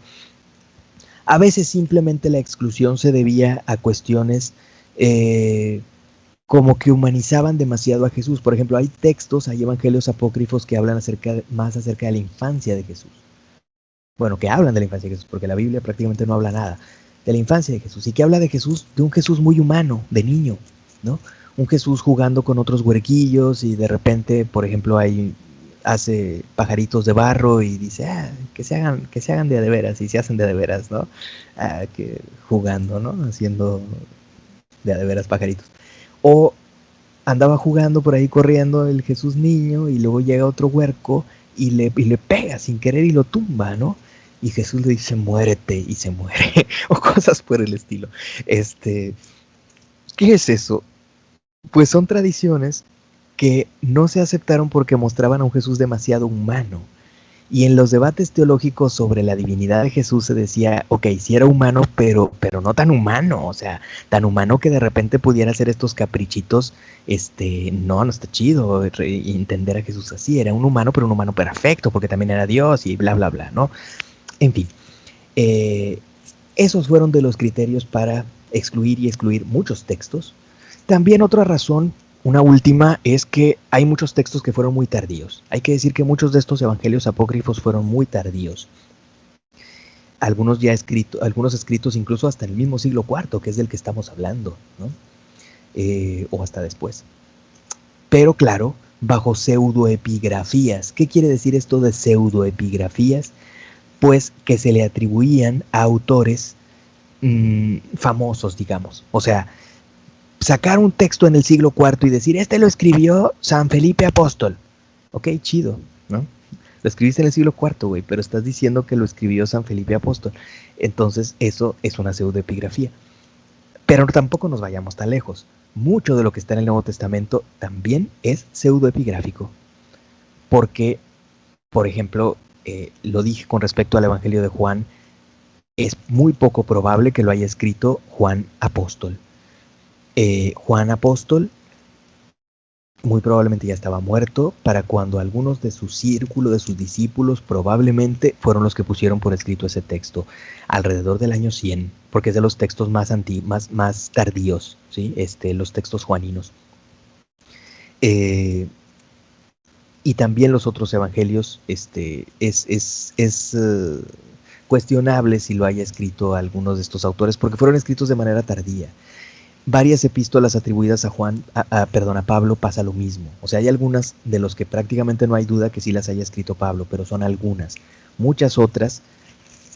A veces simplemente la exclusión se debía a cuestiones como que humanizaban demasiado a Jesús. Por ejemplo, hay textos, hay evangelios apócrifos que hablan más acerca de la infancia de Jesús. Bueno, que hablan de la infancia de Jesús, porque la Biblia prácticamente no habla nada de la infancia de Jesús, y que habla de Jesús, de un Jesús muy humano, de niño, ¿no? Un Jesús jugando con otros huerquillos, y de repente, por ejemplo, hace pajaritos de barro y dice, que se hagan de veras, y se hacen de veras, ¿no? Que jugando, ¿no? Haciendo de veras pajaritos. O andaba jugando por ahí, corriendo el Jesús niño, y luego llega otro huerco y le pega sin querer y lo tumba, ¿no? Y Jesús le dice, muérete, y se muere, o cosas por el estilo. ¿Qué es eso? Pues son tradiciones que no se aceptaron porque mostraban a un Jesús demasiado humano. Y en los debates teológicos sobre la divinidad de Jesús se decía, ok, sí era humano, pero no tan humano, o sea, tan humano que de repente pudiera hacer estos caprichitos. No está chido entender a Jesús así. Era un humano, pero un humano perfecto, porque también era Dios y bla, bla, bla, ¿no? En fin, esos fueron de los criterios para excluir y excluir muchos textos. También otra razón, una última, es que hay muchos textos que fueron muy tardíos. Hay que decir que muchos de estos evangelios apócrifos fueron muy tardíos. Algunos escritos incluso hasta en el mismo siglo IV, que es del que estamos hablando, ¿no? O hasta después. Pero claro, bajo pseudoepigrafías. ¿Qué quiere decir esto de pseudoepigrafías? Pues que se le atribuían a autores famosos, digamos. O sea, sacar un texto en el siglo IV y decir, lo escribió San Felipe Apóstol. Ok, chido, ¿no? Lo escribiste en el siglo IV, güey, pero estás diciendo que lo escribió San Felipe Apóstol. Entonces, eso es una pseudoepigrafía. Pero tampoco nos vayamos tan lejos. Mucho de lo que está en el Nuevo Testamento también es pseudoepigráfico. Porque, por ejemplo, lo dije con respecto al Evangelio de Juan, es muy poco probable que lo haya escrito Juan Apóstol. Juan Apóstol muy probablemente ya estaba muerto para cuando algunos de su círculo, de sus discípulos, probablemente fueron los que pusieron por escrito ese texto, alrededor del año 100, porque es de los textos más tardíos, ¿sí? Los textos juaninos. Y también los otros evangelios, es cuestionable si lo haya escrito algunos de estos autores, porque fueron escritos de manera tardía. Varias epístolas atribuidas a a Pablo pasa lo mismo. O sea, hay algunas de los que prácticamente no hay duda que sí las haya escrito Pablo, pero son algunas. Muchas otras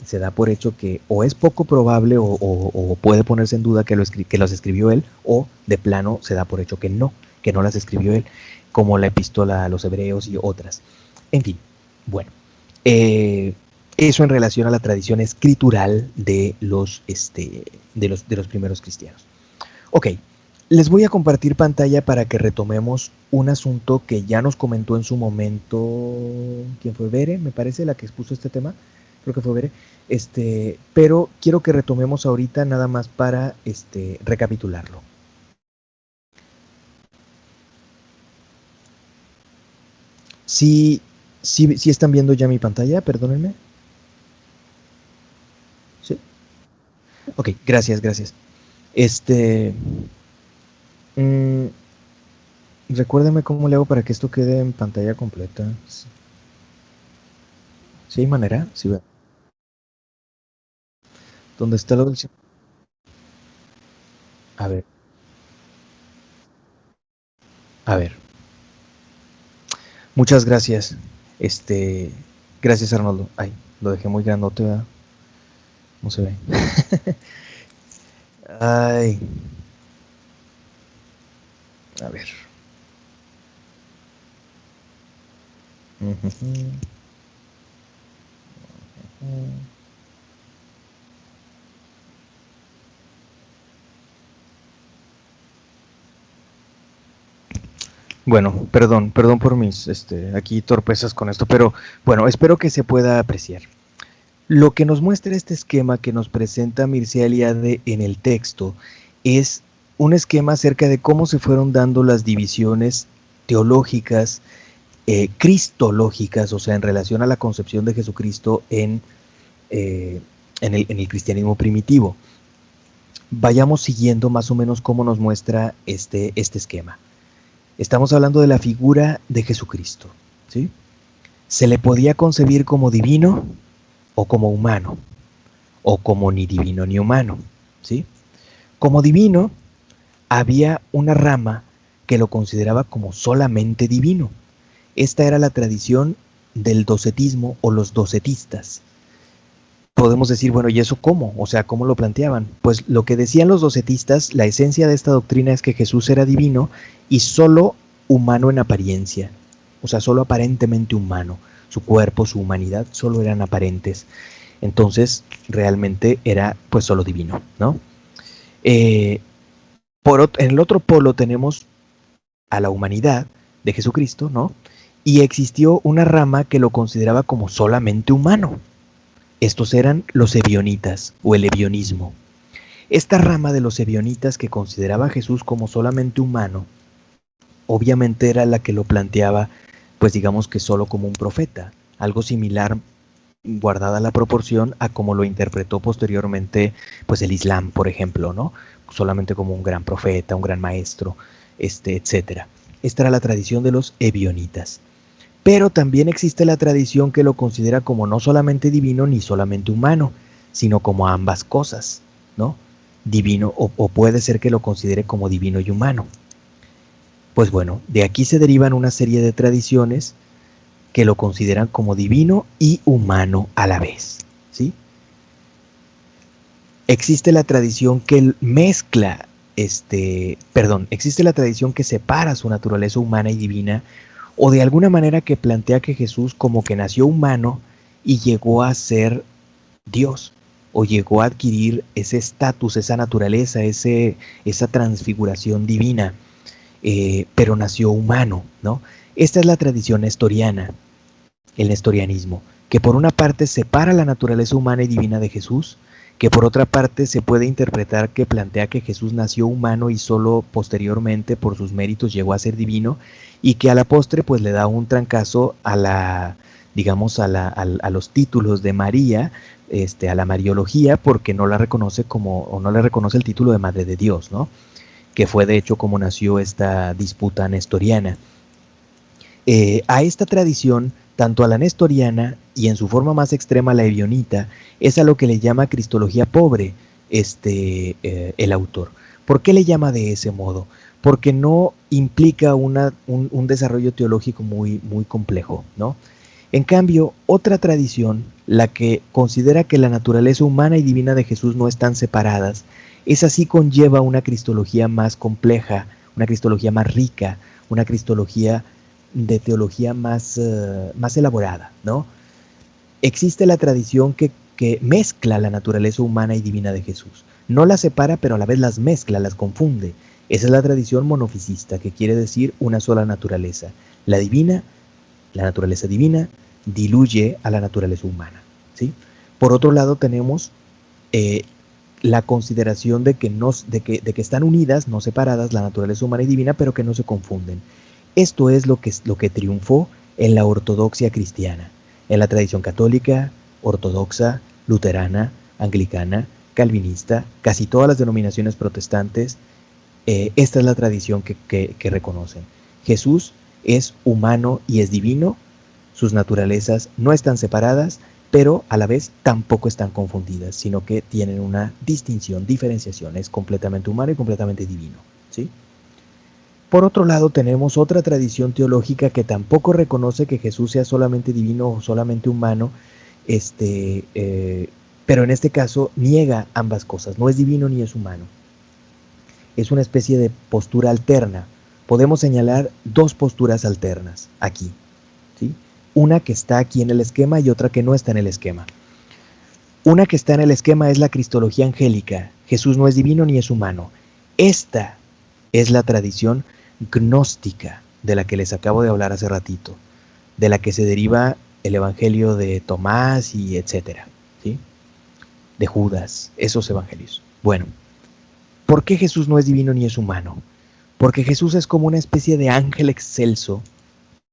se da por hecho que o es poco probable o puede ponerse en duda que los escribió él, o de plano se da por hecho que no las escribió él, como la epístola a los hebreos y otras. En fin, bueno, eso en relación a la tradición escritural de los primeros cristianos. Ok, les voy a compartir pantalla para que retomemos un asunto que ya nos comentó en su momento, ¿quién fue? Bere, me parece, la que expuso este tema, creo que fue Bere, pero quiero que retomemos ahorita nada más para recapitularlo. Sí están viendo ya mi pantalla, perdónenme. ¿Sí? Ok, gracias. Recuérdame cómo le hago para que esto quede en pantalla completa. ¿Sí hay manera? Sí, veo. ¿Dónde está la opción? A ver. Muchas gracias. Gracias, Arnoldo. Ay, lo dejé muy grandote, ¿verdad? No se ve. Ay. A ver. Bueno, perdón por mis aquí torpezas con esto, pero bueno, espero que se pueda apreciar. Lo que nos muestra este esquema que nos presenta Mircea Eliade en el texto es un esquema acerca de cómo se fueron dando las divisiones teológicas, cristológicas, o sea, en relación a la concepción de Jesucristo en el cristianismo primitivo. Vayamos siguiendo más o menos cómo nos muestra este esquema. Estamos hablando de la figura de Jesucristo, ¿sí? Se le podía concebir como divino o como humano, o como ni divino ni humano, ¿sí? Como divino, había una rama que lo consideraba como solamente divino. Esta era la tradición del docetismo o los docetistas. Podemos decir, bueno, ¿y eso cómo? O sea, ¿cómo lo planteaban? Pues lo que decían los docetistas, la esencia de esta doctrina es que Jesús era divino y solo humano en apariencia, o sea, solo aparentemente humano. Su cuerpo, su humanidad, solo eran aparentes. Entonces, realmente era pues solo divino, ¿no? En el otro polo tenemos a la humanidad de Jesucristo, ¿no? Y existió una rama que lo consideraba como solamente humano. Estos eran los ebionitas o el ebionismo. Esta rama de los ebionitas que consideraba a Jesús como solamente humano, obviamente era la que lo planteaba, pues digamos que solo como un profeta, algo similar, guardada la proporción a como lo interpretó posteriormente pues el Islam, por ejemplo, ¿no? Solamente como un gran profeta, un gran maestro, etcétera. Esta era la tradición de los ebionitas. Pero también existe la tradición que lo considera como no solamente divino ni solamente humano, sino como ambas cosas, ¿no? Divino, o puede ser que lo considere como divino y humano. Pues bueno, de aquí se derivan una serie de tradiciones que lo consideran como divino y humano a la vez, ¿sí? Existe la tradición que mezcla, existe la tradición que separa su naturaleza humana y divina, o de alguna manera que plantea que Jesús como que nació humano y llegó a ser Dios, o llegó a adquirir ese estatus, esa naturaleza, esa transfiguración divina, pero nació humano, ¿no? Esta es la tradición nestoriana, el nestorianismo, que por una parte separa la naturaleza humana y divina de Jesús, que por otra parte se puede interpretar que plantea que Jesús nació humano y solo posteriormente por sus méritos llegó a ser divino, y que a la postre pues le da un trancazo a la, digamos, a los títulos de María, a la mariología, porque no la reconoce como, o no le reconoce el título de Madre de Dios, ¿no? Que fue de hecho como nació esta disputa nestoriana. A esta tradición, tanto a la nestoriana y en su forma más extrema la ebionita, es a lo que le llama cristología pobre el autor. ¿Por qué le llama de ese modo? Porque no implica un desarrollo teológico muy, muy complejo, ¿no? En cambio, otra tradición, la que considera que la naturaleza humana y divina de Jesús no están separadas, esa sí conlleva una cristología más compleja, una cristología más rica, una cristología de teología más elaborada, ¿no? Existe la tradición que mezcla la naturaleza humana y divina de Jesús. No las separa, pero a la vez las mezcla, las confunde. Esa es la tradición monofisista, que quiere decir una sola naturaleza. La divina, la naturaleza divina, diluye a la naturaleza humana, ¿sí? Por otro lado tenemos la consideración de que están unidas, no separadas, la naturaleza humana y divina, pero que no se confunden. Esto es lo que triunfó en la ortodoxia cristiana, en la tradición católica, ortodoxa, luterana, anglicana, calvinista, casi todas las denominaciones protestantes. Esta es la tradición que reconocen. Jesús es humano y es divino, sus naturalezas no están separadas, pero a la vez tampoco están confundidas, sino que tienen una distinción, diferenciación, es completamente humano y completamente divino, ¿sí? Por otro lado, tenemos otra tradición teológica que tampoco reconoce que Jesús sea solamente divino o solamente humano, pero en este caso niega ambas cosas, no es divino ni es humano. Es una especie de postura alterna. Podemos señalar dos posturas alternas aquí, ¿sí? Una que está aquí en el esquema y otra que no está en el esquema. Una que está en el esquema es la cristología angélica. Jesús no es divino ni es humano. Esta es la tradición gnóstica de la que les acabo de hablar hace ratito, de la que se deriva el evangelio de Tomás y etcétera, ¿sí? De Judas, esos evangelios. Bueno, ¿por qué Jesús no es divino ni es humano? Porque Jesús es como una especie de ángel excelso,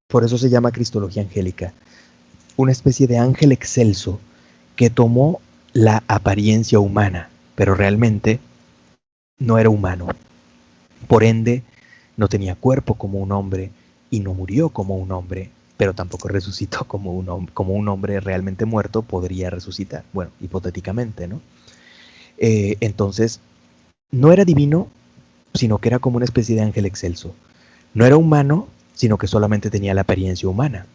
por eso se llama cristología angélica, una especie de ángel excelso que tomó la apariencia humana, pero realmente no era humano. Por ende, no tenía cuerpo como un hombre y no murió como un hombre, pero tampoco resucitó como un hombre realmente muerto podría resucitar. Bueno, hipotéticamente, ¿no? Entonces, no era divino, sino que era como una especie de ángel excelso. No era humano, sino que solamente tenía la apariencia humana,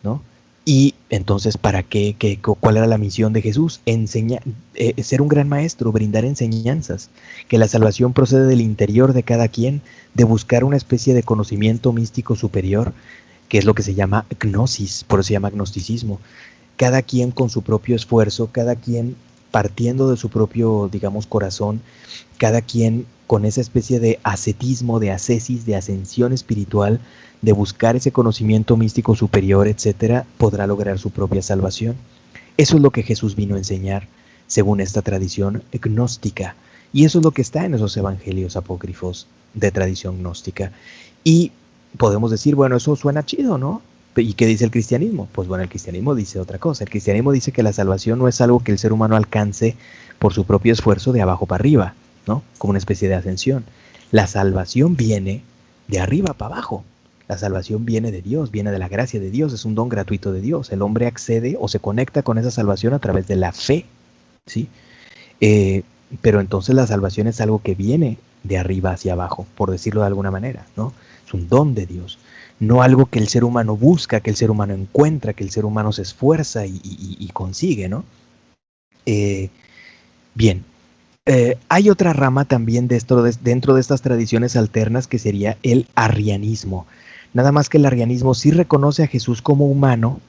¿no? Y entonces, ¿para qué? ¿Cuál era la misión de Jesús? Ser un gran maestro, brindar enseñanzas, que la salvación procede del interior de cada quien, de buscar una especie de conocimiento místico superior, que es lo que se llama gnosis, por eso se llama gnosticismo. Cada quien con su propio esfuerzo, cada quien partiendo de su propio, digamos, corazón, cada quien con esa especie de ascetismo, de ascesis, de ascensión espiritual, de buscar ese conocimiento místico superior, etcétera, podrá lograr su propia salvación. Eso es lo que Jesús vino a enseñar, según esta tradición gnóstica. Y eso es lo que está en esos evangelios apócrifos de tradición gnóstica. Y podemos decir, bueno, eso suena chido, ¿no? ¿Y qué dice el cristianismo? Pues bueno, el cristianismo dice otra cosa. El cristianismo dice que la salvación no es algo que el ser humano alcance por su propio esfuerzo de abajo para arriba, ¿no? Como una especie de ascensión. La salvación viene de arriba para abajo. La salvación viene de Dios, viene de la gracia de Dios, es un don gratuito de Dios. El hombre accede o se conecta con esa salvación a través de la fe, ¿sí? Pero entonces la salvación es algo que viene de arriba hacia abajo, por decirlo de alguna manera, ¿no? Es un don de Dios, no algo que el ser humano busca, que el ser humano encuentra, que el ser humano se esfuerza y consigue, ¿no? Bien, hay otra rama también dentro de estas tradiciones alternas que sería el arrianismo. Nada más que el arrianismo sí reconoce a Jesús como humano,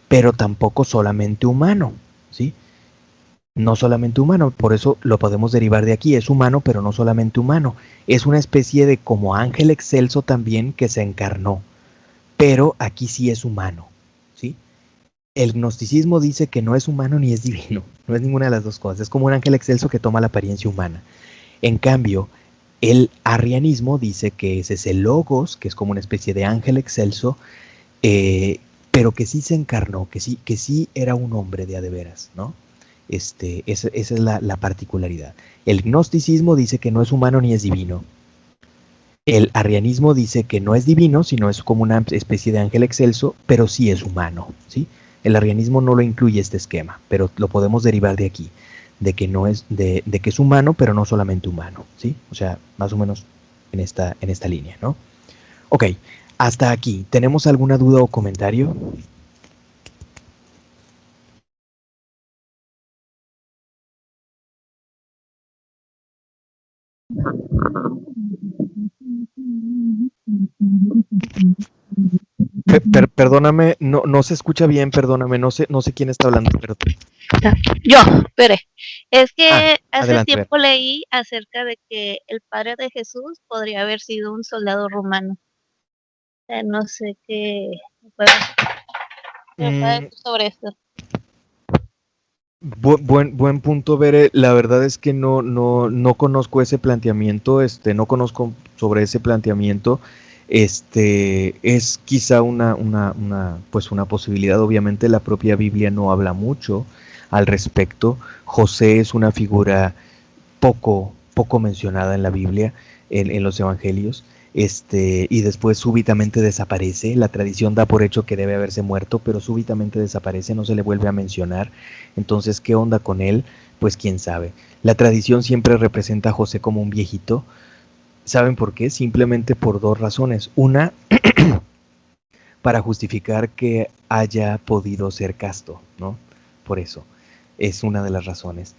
pero tampoco solamente humano, ¿sí? No solamente humano, por eso lo podemos derivar de aquí, es humano, pero no solamente humano. Es una especie de como ángel excelso también que se encarnó, pero aquí sí es humano, ¿sí? El gnosticismo dice que no es humano ni es divino, no es ninguna de las dos cosas, es como un ángel excelso que toma la apariencia humana. En cambio, el arrianismo dice que ese es el logos, que es como una especie de ángel excelso, pero que sí se encarnó, que sí era un hombre de a de veras, ¿no? Esa es la particularidad. El gnosticismo dice que no es humano ni es divino. El arrianismo dice que no es divino, sino es como una especie de ángel excelso, pero sí es humano, ¿sí? El arrianismo no lo incluye este esquema, pero lo podemos derivar de aquí, de que no es, de que es humano, pero no solamente humano, ¿sí? O sea, más o menos en esta línea, ¿no? Ok, hasta aquí. ¿Tenemos alguna duda o comentario? Perdóname, no se escucha bien, perdóname, no sé quién está hablando, pero... Yo, espere. Es que hace adelante, tiempo leí acerca de que el padre de Jesús podría haber sido un soldado romano. No sé qué me puede decir sobre esto. Buen punto, Bere. La verdad es que no conozco ese planteamiento, no conozco sobre ese planteamiento. Es quizá pues una posibilidad. Obviamente la propia Biblia no habla mucho al respecto. José es una figura poco mencionada en la Biblia, en los evangelios. Y después súbitamente desaparece. La tradición da por hecho que debe haberse muerto, pero súbitamente desaparece, no se le vuelve a mencionar. Entonces, ¿qué onda con él? Pues quién sabe. La tradición siempre representa a José como un viejito. ¿Saben por qué? Simplemente por dos razones. Una, para justificar que haya podido ser casto, ¿no? Por eso, es una de las razones.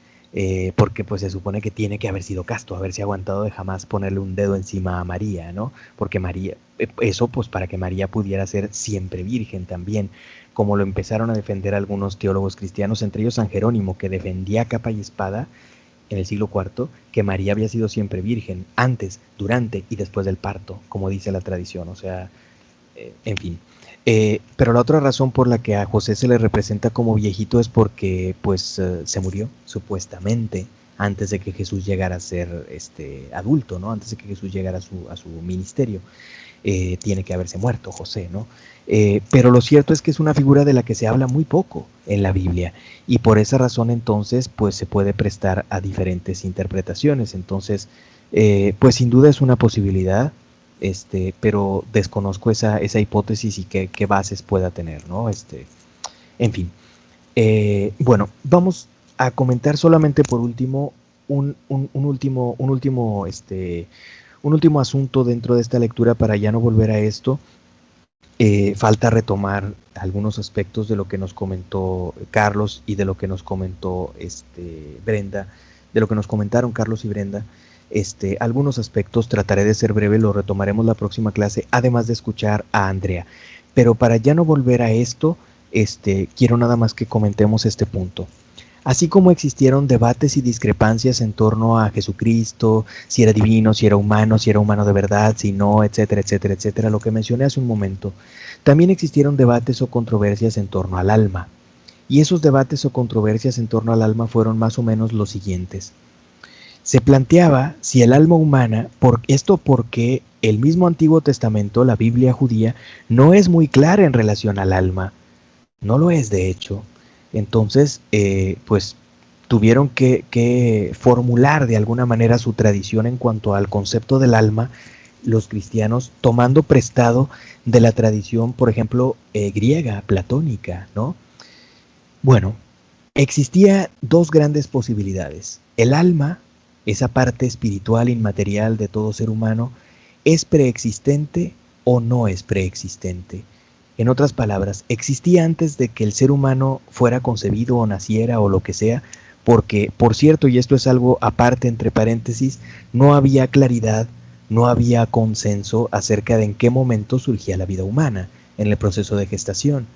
Porque pues se supone que tiene que haber sido casto, haberse aguantado de jamás ponerle un dedo encima a María, ¿no? Porque María, eso pues para que María pudiera ser siempre virgen también, como lo empezaron a defender algunos teólogos cristianos, entre ellos San Jerónimo, que defendía capa y espada en el siglo IV, que María había sido siempre virgen, antes, durante y después del parto, como dice la tradición, o sea, en fin. Pero la otra razón por la que a José se le representa como viejito es porque pues se murió supuestamente antes de que Jesús llegara a ser adulto, ¿no? Antes de que Jesús llegara a su ministerio. Tiene que haberse muerto José, ¿no? Pero lo cierto es que es una figura de la que se habla muy poco en la Biblia y por esa razón entonces pues se puede prestar a diferentes interpretaciones. Entonces pues sin duda es una posibilidad, pero desconozco esa hipótesis y qué bases pueda tener, ¿no? En fin. Bueno, vamos a comentar solamente por último un último asunto dentro de esta lectura para ya no volver a esto. Falta retomar algunos aspectos de lo que nos comentó Carlos y de lo que nos comentó Brenda, de lo que nos comentaron Carlos y Brenda. Algunos aspectos trataré de ser breve, lo retomaremos la próxima clase, además de escuchar a Andrea. Pero para ya no volver a esto, quiero nada más que comentemos este punto. Así como existieron debates y discrepancias en torno a Jesucristo, si era divino, si era humano de verdad, si no, etcétera, etcétera, etcétera, lo que mencioné hace un momento, también existieron debates o controversias en torno al alma. Y esos debates o controversias en torno al alma fueron más o menos los siguientes. Se planteaba si el alma humana, porque el mismo Antiguo Testamento, la Biblia judía, no es muy clara en relación al alma. No lo es, de hecho. Entonces, pues tuvieron que formular de alguna manera su tradición en cuanto al concepto del alma, los cristianos, tomando prestado de la tradición, por ejemplo, griega, platónica, ¿no? Bueno, existía dos grandes posibilidades. El alma, esa parte espiritual inmaterial de todo ser humano, ¿es preexistente o no es preexistente? En otras palabras, existía antes de que el ser humano fuera concebido o naciera o lo que sea, porque, por cierto, y esto es algo aparte entre paréntesis, no había claridad, no había consenso acerca de en qué momento surgía la vida humana en el proceso de gestación.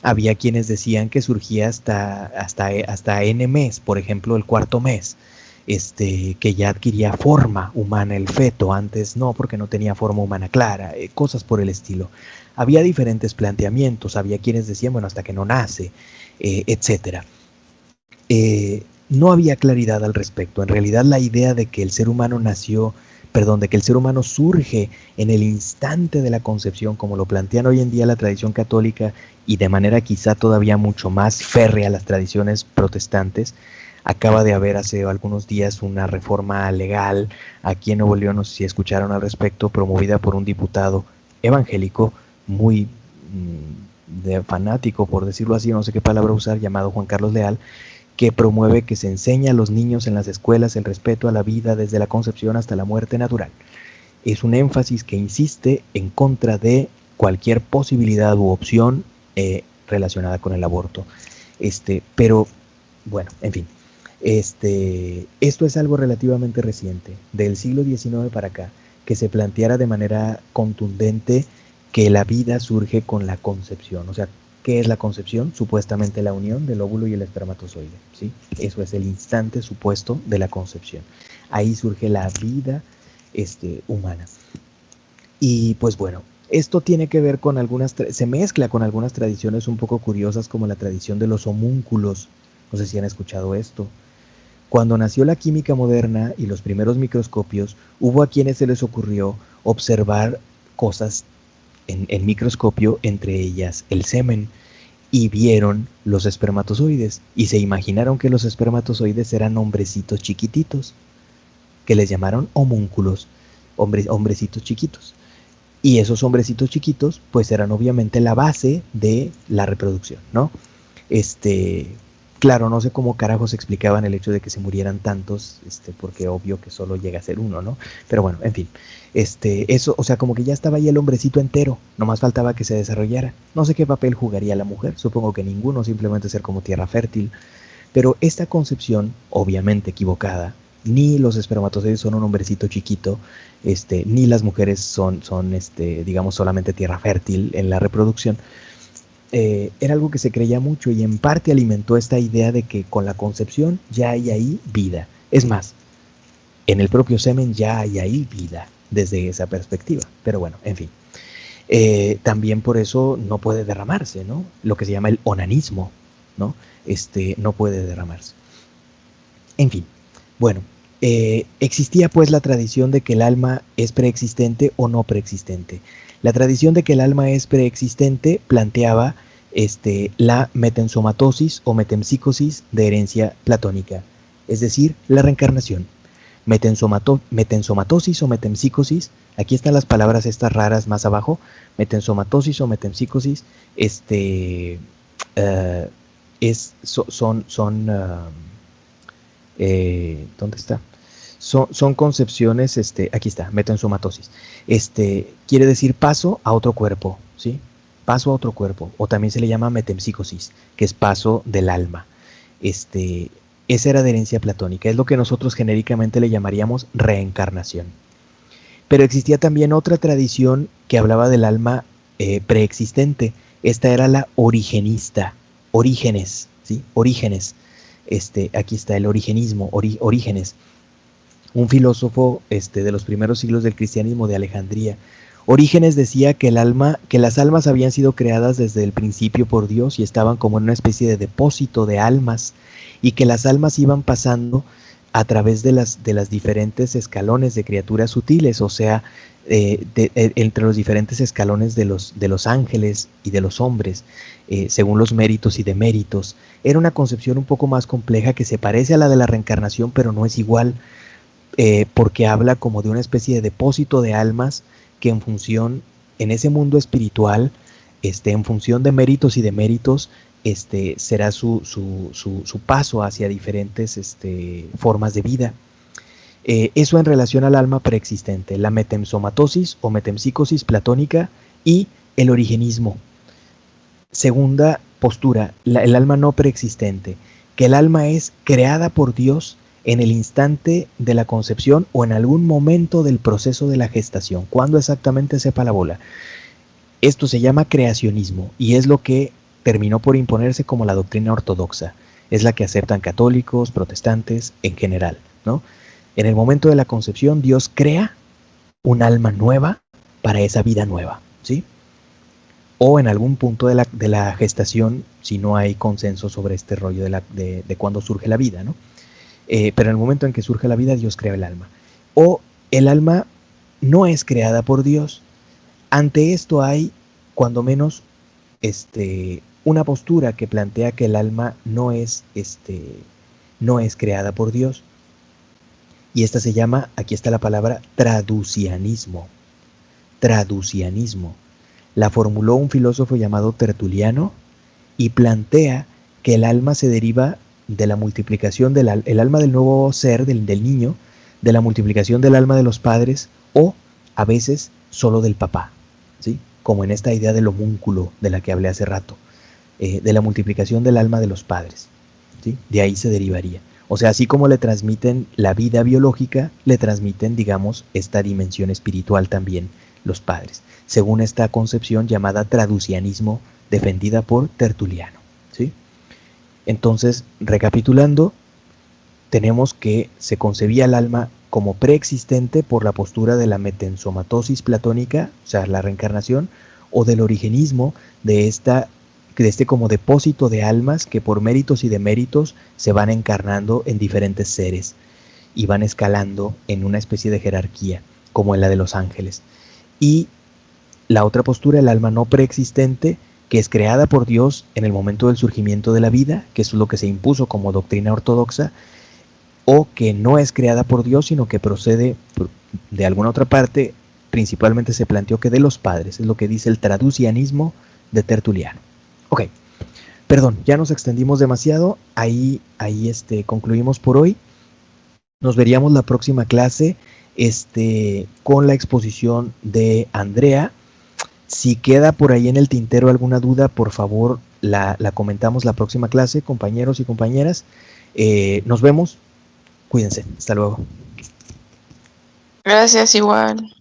Había quienes decían que surgía hasta N mes, por ejemplo, el cuarto mes. que ya adquiría forma humana el feto, antes no, porque no tenía forma humana clara, cosas por el estilo. Había diferentes planteamientos, había quienes decían, bueno, hasta que no nace, etcétera. No había claridad al respecto. En realidad la idea de que el ser humano de que el ser humano surge en el instante de la concepción, como lo plantean hoy en día la tradición católica y de manera quizá todavía mucho más férrea las tradiciones protestantes. Acaba de haber hace algunos días una reforma legal aquí en Nuevo León, no sé si escucharon al respecto, promovida por un diputado evangélico muy fanático, por decirlo así, no sé qué palabra usar, llamado Juan Carlos Leal, que promueve que se enseñe a los niños en las escuelas el respeto a la vida desde la concepción hasta la muerte natural. Es un énfasis que insiste en contra de cualquier posibilidad u opción relacionada con el aborto. Pero, bueno, en fin. Esto es algo relativamente reciente, del siglo XIX para acá, que se planteara de manera contundente que la vida surge con la concepción. O sea, ¿qué es la concepción? Supuestamente la unión del óvulo y el espermatozoide, ¿sí? Eso es el instante supuesto de la concepción. Ahí surge la vida humana. Y pues bueno, esto tiene que ver con se mezcla con algunas tradiciones un poco curiosas, como la tradición de los homúnculos. No sé si han escuchado esto. Cuando nació la química moderna y los primeros microscopios, hubo a quienes se les ocurrió observar cosas en microscopio, entre ellas el semen, y vieron los espermatozoides, y se imaginaron que los espermatozoides eran hombrecitos chiquititos, que les llamaron homúnculos, hombrecitos chiquitos. Y esos hombrecitos chiquitos, pues eran obviamente la base de la reproducción, ¿no? Claro, no sé cómo carajos explicaban el hecho de que se murieran tantos, porque obvio que solo llega a ser uno, ¿no? Pero bueno, en fin, eso, o sea, como que ya estaba ahí el hombrecito entero, nomás faltaba que se desarrollara. No sé qué papel jugaría la mujer, supongo que ninguno, simplemente ser como tierra fértil. Pero esta concepción, obviamente equivocada, ni los espermatozoides son un hombrecito chiquito, ni las mujeres son digamos, solamente tierra fértil en la reproducción. Era algo que se creía mucho y en parte alimentó esta idea de que con la concepción ya hay ahí vida. Es más, en el propio semen ya hay ahí vida desde esa perspectiva. Pero bueno, en fin. También por eso no puede derramarse, ¿no? Lo que se llama el onanismo, ¿no? No puede derramarse. En fin, bueno, existía pues la tradición de que el alma es preexistente o no preexistente. La tradición de que el alma es preexistente planteaba la metensomatosis o metempsicosis de herencia platónica, es decir, la reencarnación. Metensomatosis o metempsicosis, aquí están las palabras estas raras más abajo, metensomatosis o metempsicosis, ¿dónde está? Son concepciones, aquí está, metensomatosis. Quiere decir paso a otro cuerpo, ¿sí? Paso a otro cuerpo, o también se le llama metempsicosis, que es paso del alma. Esa era de herencia platónica, es lo que nosotros genéricamente le llamaríamos reencarnación. Pero existía también otra tradición que hablaba del alma preexistente. Esta era la origenista, Orígenes, ¿sí? Orígenes. Aquí está el origenismo, Orígenes, un filósofo de los primeros siglos del cristianismo de Alejandría. Orígenes decía que las almas habían sido creadas desde el principio por Dios y estaban como en una especie de depósito de almas, y que las almas iban pasando a través de las diferentes escalones de criaturas sutiles, o sea, entre los diferentes escalones de los ángeles y de los hombres, según los méritos y deméritos. Era una concepción un poco más compleja que se parece a la de la reencarnación, pero no es igual, porque habla como de una especie de depósito de almas que en ese mundo espiritual, en función de méritos y deméritos, será su paso hacia diferentes formas de vida. Eso en relación al alma preexistente, la metempsomatosis o metempsicosis platónica y el origenismo. Segunda postura, el alma no preexistente, que el alma es creada por Dios en el instante de la concepción o en algún momento del proceso de la gestación, cuando exactamente sepa la bola. Esto se llama creacionismo y es lo que terminó por imponerse como la doctrina ortodoxa. Es la que aceptan católicos, protestantes en general, ¿no? En el momento de la concepción, Dios crea un alma nueva para esa vida nueva, ¿sí? O en algún punto de la gestación, si no hay consenso sobre este rollo de cuándo surge la vida, ¿no? Pero en el momento en que surge la vida, Dios crea el alma. O el alma no es creada por Dios. Ante esto hay, cuando menos, una postura que plantea que el alma no es creada por Dios. Y esta se llama, aquí está la palabra, traducianismo. Traducianismo. La formuló un filósofo llamado Tertuliano y plantea que el alma se deriva de la multiplicación el alma del nuevo ser, del niño, de la multiplicación del alma de los padres o a veces solo del papá, ¿sí? Como en esta idea del homúnculo de la que hablé hace rato, de la multiplicación del alma de los padres, ¿sí? De ahí se derivaría. O sea, así como le transmiten la vida biológica, le transmiten, digamos, esta dimensión espiritual también los padres, según esta concepción llamada traducianismo defendida por Tertuliano, ¿sí? Entonces, recapitulando, tenemos que se concebía el alma como preexistente por la postura de la metensomatosis platónica, o sea, la reencarnación, o del origenismo de este como depósito de almas que por méritos y deméritos se van encarnando en diferentes seres y van escalando en una especie de jerarquía, como en la de los ángeles. Y la otra postura, el alma no preexistente, que es creada por Dios en el momento del surgimiento de la vida, que es lo que se impuso como doctrina ortodoxa, o que no es creada por Dios, sino que procede de alguna otra parte, principalmente se planteó que de los padres, es lo que dice el traducianismo de Tertuliano. Ok, perdón, ya nos extendimos demasiado, ahí concluimos por hoy. Nos veríamos la próxima clase con la exposición de Andrea. Si queda por ahí en el tintero alguna duda, por favor la comentamos la próxima clase, compañeros y compañeras. Nos vemos, cuídense, hasta luego. Gracias, igual.